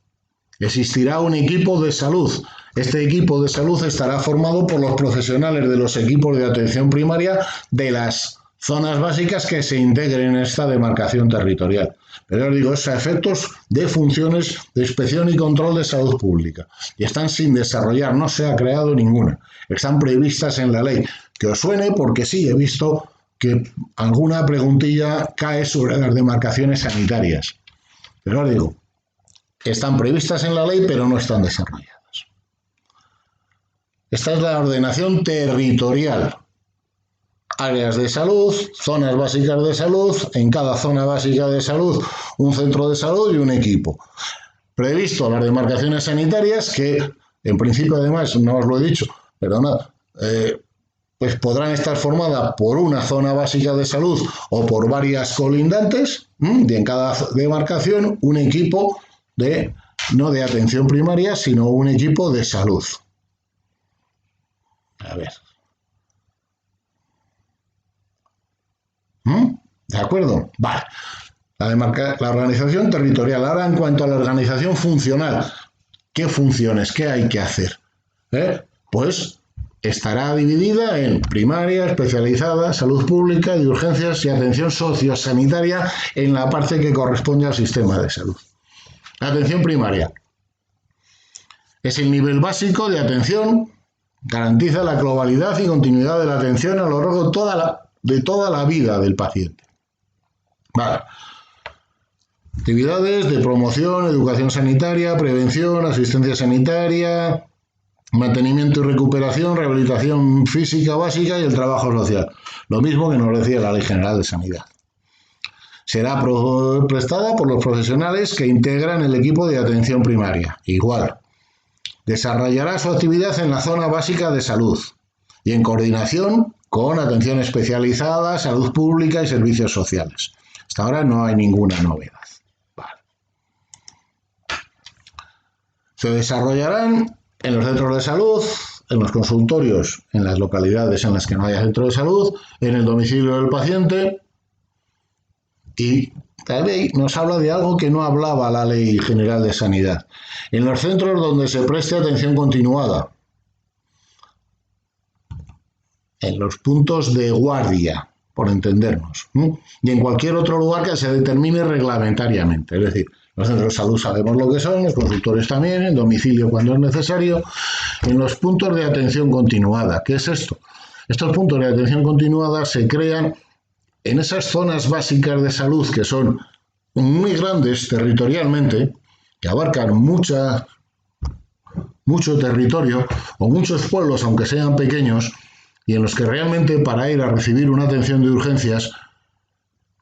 existirá un equipo de salud. Este equipo de salud estará formado por los profesionales de los equipos de atención primaria de las zonas básicas que se integren en esta demarcación territorial. Pero os digo, es a efectos de funciones de inspección y control de salud pública. Y están sin desarrollar, no se ha creado ninguna. Están previstas en la ley. Que os suene porque sí, he visto que alguna preguntilla cae sobre las demarcaciones sanitarias. Pero os digo, están previstas en la ley, pero no están desarrolladas. Esta es la ordenación territorial. Áreas de salud, zonas básicas de salud, en cada zona básica de salud, un centro de salud y un equipo. Previsto las demarcaciones sanitarias que, en principio, además, no os lo he dicho, perdonad, pues podrán estar formadas por una zona básica de salud o por varias colindantes, y en cada demarcación un equipo no de atención primaria, sino un equipo de salud. A ver. ¿De acuerdo? Vale. La organización territorial. Ahora, en cuanto a la organización funcional, ¿qué funciones? ¿Qué hay que hacer? Pues estará dividida en primaria, especializada, salud pública, de urgencias y atención sociosanitaria en la parte que corresponde al sistema de salud. La atención primaria es el nivel básico de atención, garantiza la globalidad y continuidad de la atención a lo largo de toda la vida del paciente. Vale. Actividades de promoción, educación sanitaria, prevención, asistencia sanitaria, mantenimiento y recuperación, rehabilitación física básica y el trabajo social. Lo mismo que nos decía la Ley General de Sanidad. Será prestada por los profesionales que integran el equipo de atención primaria. Igual. Desarrollará su actividad en la zona básica de salud y en coordinación con atención especializada, salud pública y servicios sociales. Hasta ahora no hay ninguna novedad. Vale. Se desarrollarán en los centros de salud, en los consultorios, en las localidades en las que no haya centro de salud, en el domicilio del paciente, y la ley nos habla de algo que no hablaba la Ley General de Sanidad. En los centros donde se preste atención continuada, en los puntos de guardia, por entendernos, y en cualquier otro lugar que se determine reglamentariamente. Es decir, los centros de salud sabemos lo que son, los consultorios también, el domicilio cuando es necesario, en los puntos de atención continuada. ¿Qué es esto? Estos puntos de atención continuada se crean en esas zonas básicas de salud que son muy grandes territorialmente, que abarcan mucho territorio o muchos pueblos, aunque sean pequeños, y en los que realmente para ir a recibir una atención de urgencias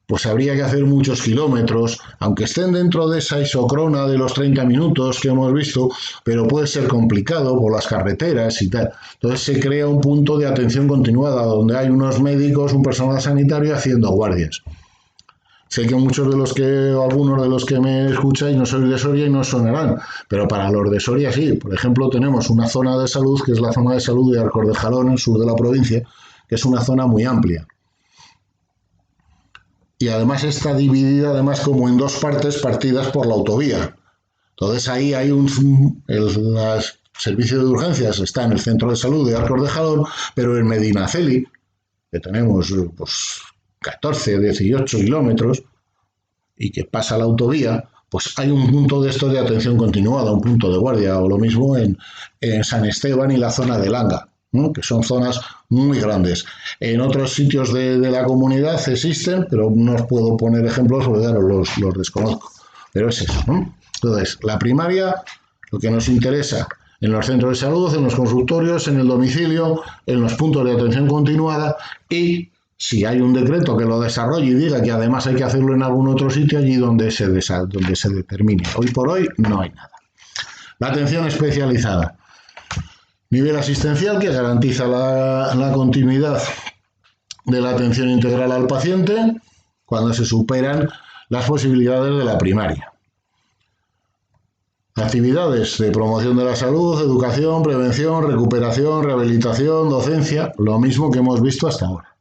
pues habría que hacer muchos kilómetros, aunque estén dentro de esa isocrona de los 30 minutos que hemos visto, pero puede ser complicado por las carreteras y tal. Entonces se crea un punto de atención continuada donde hay unos médicos, un personal sanitario haciendo guardias. Sé que algunos de los que me escucháis no sois de Soria y no sonarán, pero para los de Soria sí. Por ejemplo, tenemos una zona de salud, que es la zona de salud de Arcos de Jalón, en el sur de la provincia, que es una zona muy amplia. Y además está dividida como en dos partes partidas por la autovía. Entonces ahí hay el servicio de urgencias está en el centro de salud de Arcos de Jalón, pero en Medinaceli, que tenemos 14, 18 kilómetros, y que pasa la autovía, pues hay un punto de esto de atención continuada, un punto de guardia, o lo mismo en San Esteban y la zona de Langa, ¿no? Que son zonas muy grandes. En otros sitios de la comunidad existen, pero no os puedo poner ejemplos porque claro, los desconozco. Pero es eso, ¿no? Entonces, la primaria, lo que nos interesa en los centros de salud, en los consultorios, en el domicilio, en los puntos de atención continuada, y si hay un decreto que lo desarrolle y diga que además hay que hacerlo en algún otro sitio, allí donde se determine. Hoy por hoy no hay nada. La atención especializada. Nivel asistencial que garantiza la continuidad de la atención integral al paciente cuando se superan las posibilidades de la primaria. Actividades de promoción de la salud, educación, prevención, recuperación, rehabilitación, docencia, lo mismo que hemos visto hasta ahora.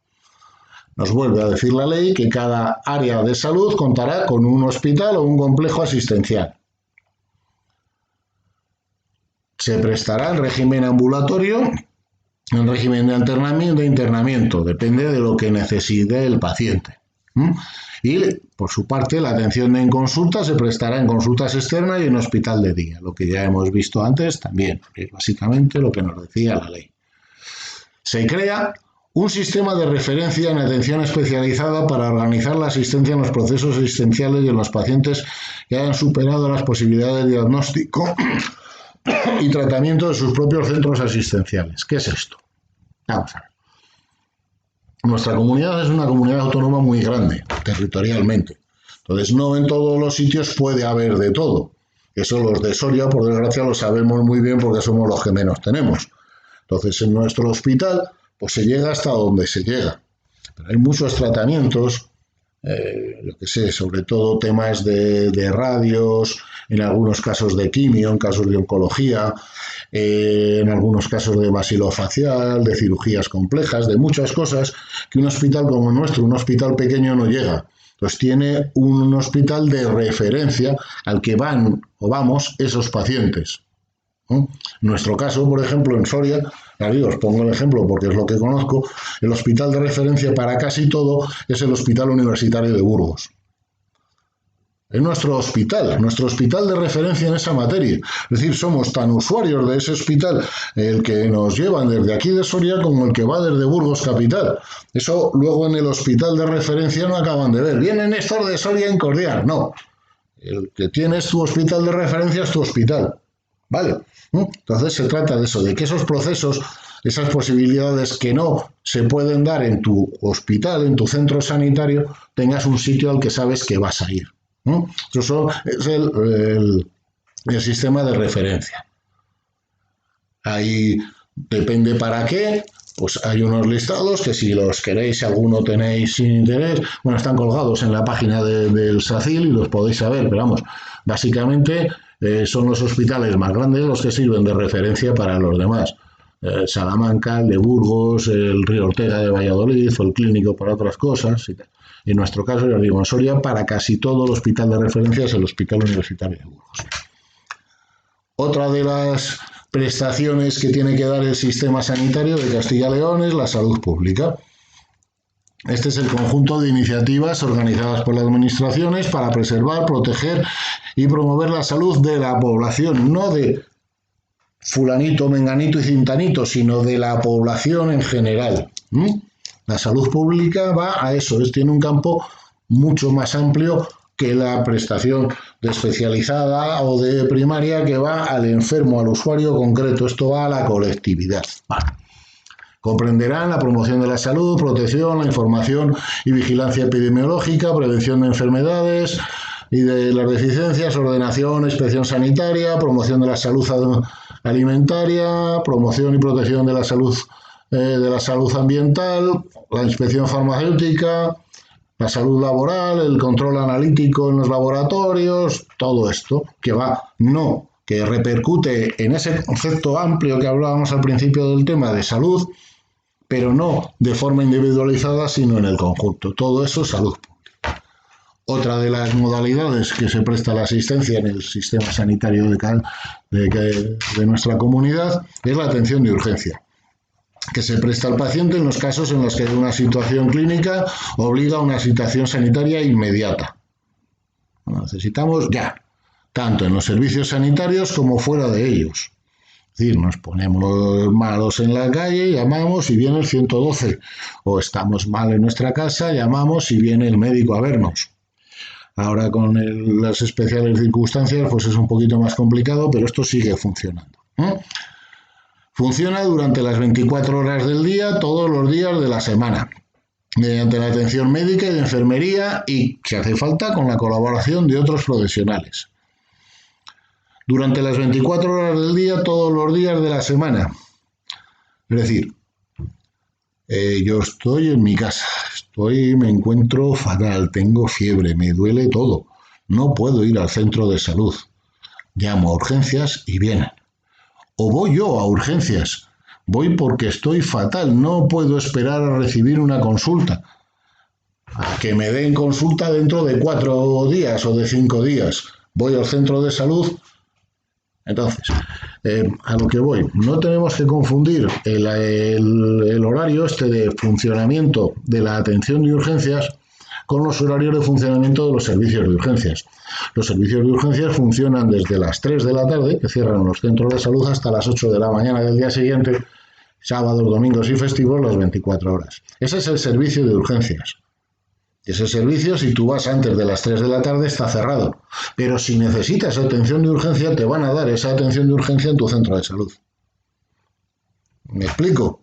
Nos vuelve a decir la ley que cada área de salud contará con un hospital o un complejo asistencial. Se prestará en régimen ambulatorio, en régimen de internamiento, depende de lo que necesite el paciente. Y, por su parte, la atención en consulta se prestará en consultas externas y en hospital de día, lo que ya hemos visto antes también, que es básicamente lo que nos decía la ley. Se crea Un sistema de referencia en atención especializada para organizar la asistencia en los procesos asistenciales y en los pacientes que hayan superado las posibilidades de diagnóstico y tratamiento de sus propios centros asistenciales. ¿Qué es esto? Vamos a ver. Nuestra comunidad es una comunidad autónoma muy grande, territorialmente. Entonces, no en todos los sitios puede haber de todo. Eso los de Soria, por desgracia, lo sabemos muy bien porque somos los que menos tenemos. Entonces, en nuestro hospital, pues se llega hasta donde se llega. Pero hay muchos tratamientos, yo que sé, sobre todo temas de radios, en algunos casos de quimio, en casos de oncología, en algunos casos de maxilofacial, de cirugías complejas, de muchas cosas que un hospital como el nuestro, un hospital pequeño, no llega. Entonces tiene un hospital de referencia al que van o vamos esos pacientes. En nuestro caso, por ejemplo, en Soria, os pongo el ejemplo porque es lo que conozco, el hospital de referencia para casi todo es el Hospital Universitario de Burgos. Es nuestro hospital de referencia en esa materia. Es decir, somos tan usuarios de ese hospital, el que nos llevan desde aquí de Soria como el que va desde Burgos capital. Eso luego en el hospital de referencia no acaban de ver. Viene Néstor de Soria a Incordiar. No. El que tienes tu hospital de referencia es tu hospital. ¿Vale? Entonces se trata de eso, de que esos procesos, esas posibilidades que no se pueden dar en tu hospital, en tu centro sanitario, tengas un sitio al que sabes que vas a ir. Eso es el sistema de referencia. Ahí depende para qué, pues hay unos listados que si los queréis, si alguno tenéis sin interés, bueno, están colgados en la página del SACIL y los podéis saber, pero vamos, básicamente son los hospitales más grandes los que sirven de referencia para los demás. Salamanca, el de Burgos, el Río Ortega de Valladolid o el Clínico para otras cosas y tal. En nuestro caso, ya digo, en Soria, para casi todo el hospital de referencia es el Hospital Universitario de Burgos. Otra de las prestaciones que tiene que dar el sistema sanitario de Castilla y León es la salud pública. Este es el conjunto de iniciativas organizadas por las administraciones para preservar, proteger y promover la salud de la población, no de fulanito, menganito y cintanito, sino de la población en general. La salud pública va a eso, tiene un campo mucho más amplio que la prestación de especializada o de primaria que va al enfermo, al usuario concreto. Esto va a la colectividad. Vale. Comprenderán la promoción de la salud, protección, la información y vigilancia epidemiológica, prevención de enfermedades y de las deficiencias, ordenación, inspección sanitaria, promoción de la salud alimentaria, promoción y protección de la salud ambiental, la inspección farmacéutica, la salud laboral, el control analítico en los laboratorios, todo esto que repercute en ese concepto amplio que hablábamos al principio del tema de salud, pero no de forma individualizada, sino en el conjunto. Todo eso es salud pública. Otra de las modalidades que se presta la asistencia en el sistema sanitario de nuestra comunidad es la atención de urgencia, que se presta al paciente en los casos en los que una situación clínica obliga a una situación sanitaria inmediata. Lo necesitamos ya, tanto en los servicios sanitarios como fuera de ellos. Es decir, nos ponemos malos en la calle, llamamos y viene el 112. O estamos mal en nuestra casa, llamamos y viene el médico a vernos. Ahora con las especiales circunstancias pues es un poquito más complicado, pero esto sigue funcionando. Funciona durante las 24 horas del día, todos los días de la semana, mediante la atención médica y de enfermería y, si hace falta, con la colaboración de otros profesionales. Durante las 24 horas del día, todos los días de la semana. Es decir, yo estoy en mi casa, me encuentro fatal, tengo fiebre, me duele todo, no puedo ir al centro de salud. Llamo a urgencias y vienen. O voy yo a urgencias, voy porque estoy fatal, no puedo esperar a recibir una consulta, a que me den consulta dentro de 4 días o de 5 días. Voy al centro de salud. Entonces, a lo que voy, no tenemos que confundir el horario de funcionamiento de la atención de urgencias con los horarios de funcionamiento de los servicios de urgencias. Los servicios de urgencias funcionan desde las 3 de la tarde, que cierran los centros de salud, hasta las 8 de la mañana del día siguiente, sábados, domingos y festivos las 24 horas. Ese es el servicio de urgencias. Ese servicio, si tú vas antes de las 3 de la tarde, está cerrado. Pero si necesitas atención de urgencia, te van a dar esa atención de urgencia en tu centro de salud. ¿Me explico? O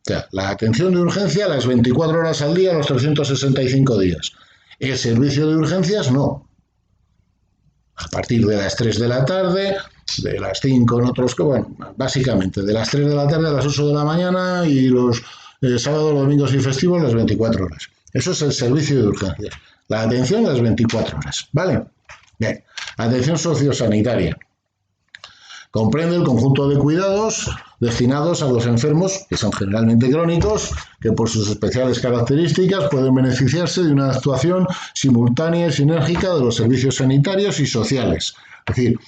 sea, la atención de urgencia las 24 horas al día, los 365 días. El servicio de urgencias no. A partir de las 3 de la tarde, de las 5 en otros, bueno, básicamente de las 3 de la tarde a las 8 de la mañana y los sábados, domingos y festivos las 24 horas. Eso es el servicio de urgencias. La atención las 24 horas, ¿vale? Bien, atención sociosanitaria. Comprende el conjunto de cuidados destinados a los enfermos, que son generalmente crónicos, que por sus especiales características pueden beneficiarse de una actuación simultánea y sinérgica de los servicios sanitarios y sociales. Es decir,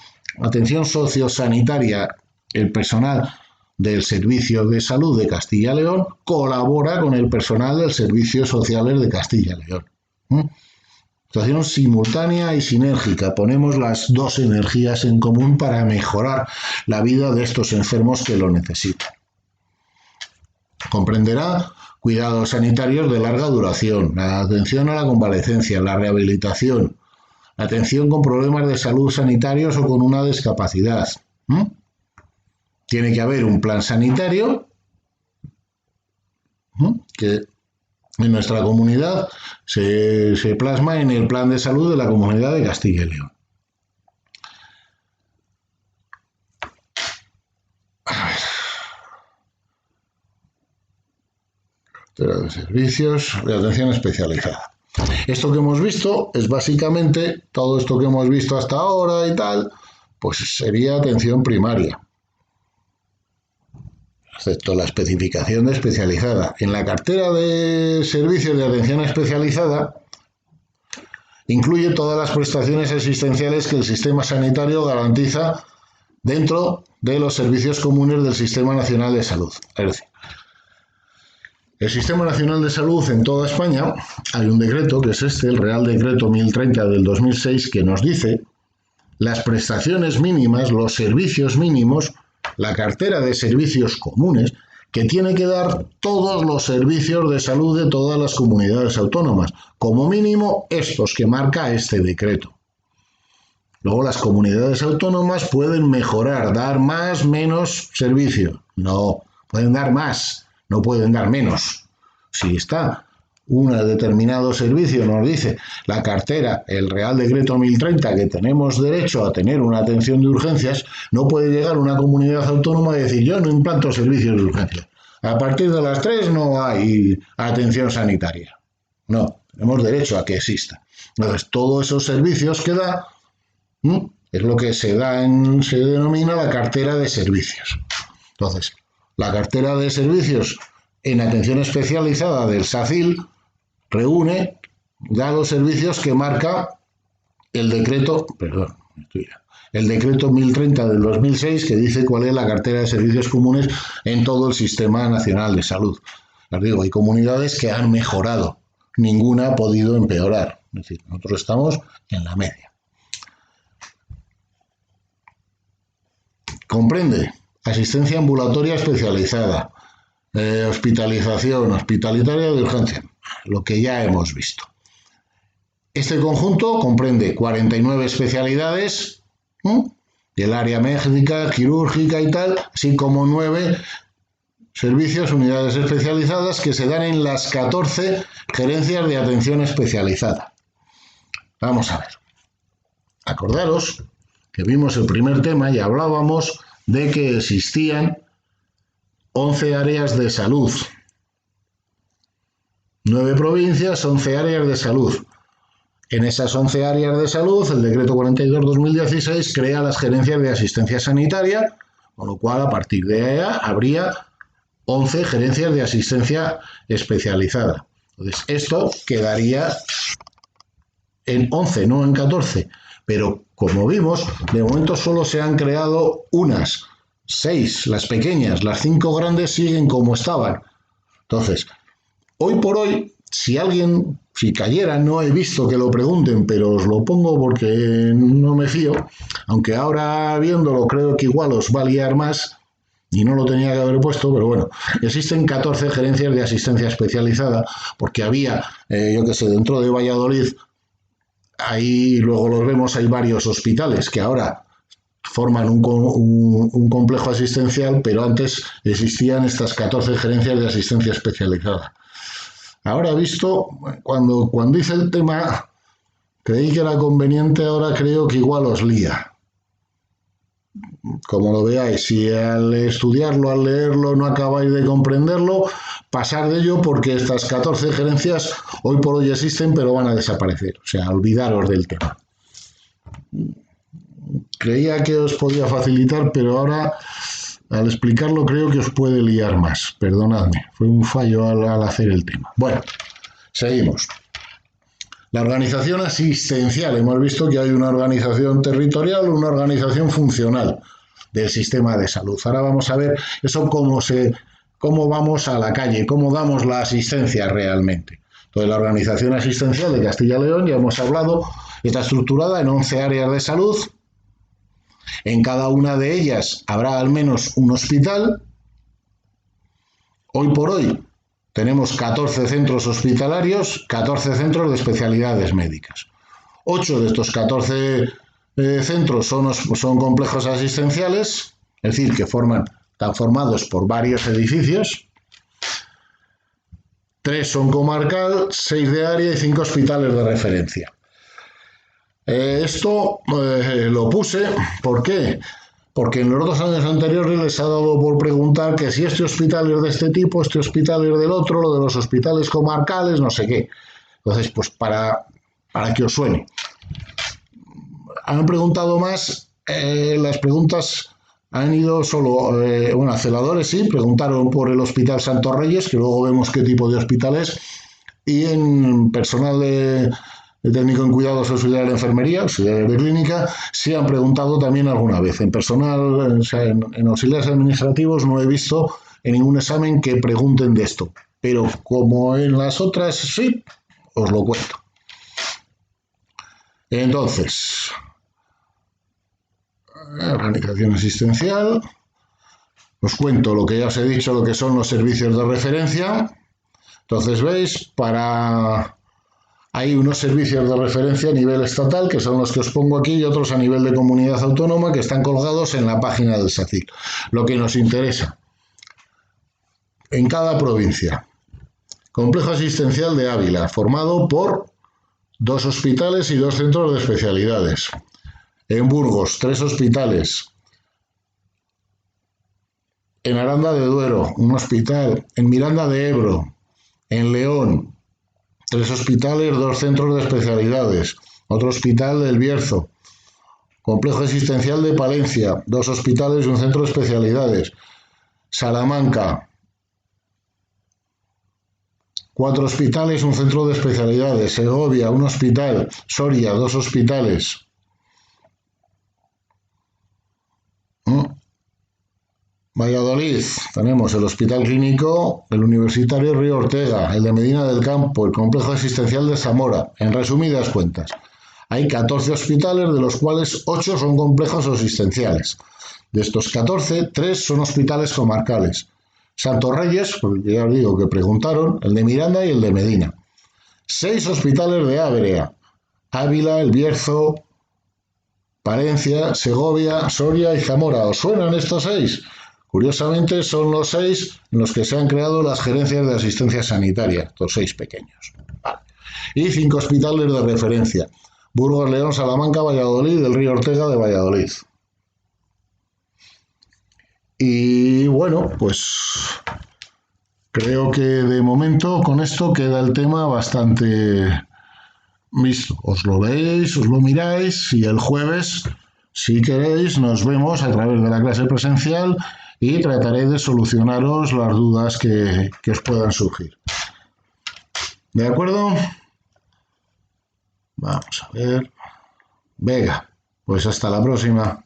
atención sociosanitaria, el personal del Servicio de Salud de Castilla y León colabora con el personal del Servicios Sociales de Castilla y León. Actuación simultánea y sinérgica. Ponemos las dos energías en común para mejorar la vida de estos enfermos que lo necesitan. Comprenderá cuidados sanitarios de larga duración, la atención a la convalecencia, la rehabilitación, la atención con problemas de salud sanitarios o con una discapacidad. Tiene que haber un plan sanitario que en nuestra comunidad se plasma en el plan de salud de la Comunidad de Castilla y León. Cartera de servicios de atención especializada. Esto que hemos visto es básicamente todo esto que hemos visto hasta ahora y tal, pues sería atención primaria, excepto la especificación de especializada. En la cartera de servicios de atención especializada incluye todas las prestaciones asistenciales que el sistema sanitario garantiza dentro de los servicios comunes del Sistema Nacional de Salud. Es decir, el Sistema Nacional de Salud en toda España, hay un decreto que es el Real Decreto 1030 del 2006, que nos dice las prestaciones mínimas, los servicios mínimos, la cartera de servicios comunes que tiene que dar todos los servicios de salud de todas las comunidades autónomas, como mínimo estos que marca este decreto. Luego las comunidades autónomas pueden mejorar, dar más, menos servicio. No, pueden dar más, no pueden dar menos. Si está un determinado servicio, nos dice la cartera, el Real Decreto 1030, que tenemos derecho a tener una atención de urgencias, no puede llegar una comunidad autónoma y decir yo no implanto servicios de urgencias. A partir de las 3 no hay atención sanitaria. No, tenemos derecho a que exista. Entonces, todos esos servicios que da es lo que se denomina la cartera de servicios. Entonces, la cartera de servicios en atención especializada del SACIL reúne ya los servicios que marca el decreto, el decreto 1030 del 2006, que dice cuál es la cartera de servicios comunes en todo el Sistema Nacional de Salud. Les digo, hay comunidades que han mejorado, ninguna ha podido empeorar. Es decir, nosotros estamos en la media. Comprende asistencia ambulatoria especializada, hospitalización, hospitalitaria de urgencia, lo que ya hemos visto. Este conjunto comprende 49 especialidades del área médica, quirúrgica y tal, así como 9 servicios, unidades especializadas que se dan en las 14 gerencias de atención especializada. Vamos a ver. Acordaros que vimos el primer tema y hablábamos de que existían 11 áreas de salud. 9 provincias, 11 áreas de salud. En esas 11 áreas de salud, el decreto 42/2016 crea las gerencias de asistencia sanitaria, con lo cual a partir de ahí habría 11 gerencias de asistencia especializada. Entonces, esto quedaría en 11, no en 14. Pero, como vimos, de momento solo se han creado unas 6, las pequeñas, las 5 grandes siguen como estaban. Entonces, hoy por hoy, si cayera, no he visto que lo pregunten, pero os lo pongo porque no me fío, aunque ahora viéndolo creo que igual os va a liar más, y no lo tenía que haber puesto, pero bueno, existen 14 gerencias de asistencia especializada, porque había, yo que sé, dentro de Valladolid, ahí luego los vemos, hay varios hospitales que ahora forman un complejo asistencial, pero antes existían estas 14 gerencias de asistencia especializada. Ahora visto, cuando hice el tema, creí que era conveniente, ahora creo que igual os lía. Como lo veáis, si al estudiarlo, al leerlo, no acabáis de comprenderlo, pasar de ello porque estas 14 gerencias hoy por hoy existen, pero van a desaparecer. O sea, olvidaros del tema. Creía que os podía facilitar, pero ahora al explicarlo creo que os puede liar más. Perdonadme, fue un fallo al hacer el tema. Bueno, seguimos. La organización asistencial. Hemos visto que hay una organización territorial, una organización funcional del sistema de salud. Ahora vamos a ver eso cómo vamos a la calle, cómo damos la asistencia realmente. Entonces, la organización asistencial de Castilla y León, ya hemos hablado, está estructurada en 11 áreas de salud. En cada una de ellas habrá al menos un hospital. Hoy por hoy tenemos 14 centros hospitalarios, 14 centros de especialidades médicas. 8 de estos 14 centros son complejos asistenciales, es decir, que están formados por varios edificios. 3 son comarcal, 6 de área y 5 hospitales de referencia. Esto lo puse, ¿por qué? Porque en los 2 años anteriores les ha dado por preguntar que si este hospital es de este tipo, este hospital es del otro, lo de los hospitales comarcales, no sé qué. Entonces, pues para que os suene. Han preguntado más, las preguntas han ido solo, bueno, celadores sí, preguntaron por el Hospital Santos Reyes, que luego vemos qué tipo de hospital es, y en personal de técnico en cuidados auxiliares de enfermería, auxiliares de clínica, sí han preguntado también alguna vez. En personal, o sea, en auxiliares administrativos no he visto en ningún examen que pregunten de esto. Pero como en las otras sí, os lo cuento. Entonces, organización asistencial. Os cuento lo que ya os he dicho, lo que son los servicios de referencia. Entonces, veis, hay unos servicios de referencia a nivel estatal, que son los que os pongo aquí, y otros a nivel de comunidad autónoma, que están colgados en la página del SACIL. Lo que nos interesa. En cada provincia. Complejo asistencial de Ávila, formado por 2 hospitales y 2 centros de especialidades. En Burgos, 3 hospitales. En Aranda de Duero, un hospital. En Miranda de Ebro. En León, 3 hospitales, 2 centros de especialidades. Otro hospital del Bierzo. Complejo asistencial de Palencia, 2 hospitales y un centro de especialidades. Salamanca, 4 hospitales, un centro de especialidades. Segovia, un hospital. Soria, 2 hospitales. Valladolid, tenemos el Hospital Clínico, el Universitario Río Ortega, el de Medina del Campo, el Complejo Asistencial de Zamora. En resumidas cuentas, hay 14 hospitales, de los cuales 8 son complejos asistenciales. De estos 14, 3 son hospitales comarcales. Santos Reyes, porque ya os digo que preguntaron, el de Miranda y el de Medina. 6 hospitales de Ávila, Ávila, El Bierzo, Palencia, Segovia, Soria y Zamora. ¿Os suenan estos 6? Curiosamente, son los 6 en los que se han creado las gerencias de asistencia sanitaria, estos 6 pequeños. Vale. Y 5 hospitales de referencia. Burgos, León, Salamanca, Valladolid, el Río Ortega de Valladolid. Y bueno, pues creo que de momento con esto queda el tema bastante visto. Os lo veis, os lo miráis y el jueves, si queréis, nos vemos a través de la clase presencial y trataré de solucionaros las dudas que os puedan surgir. ¿De acuerdo? Vamos a ver. Venga, pues hasta la próxima.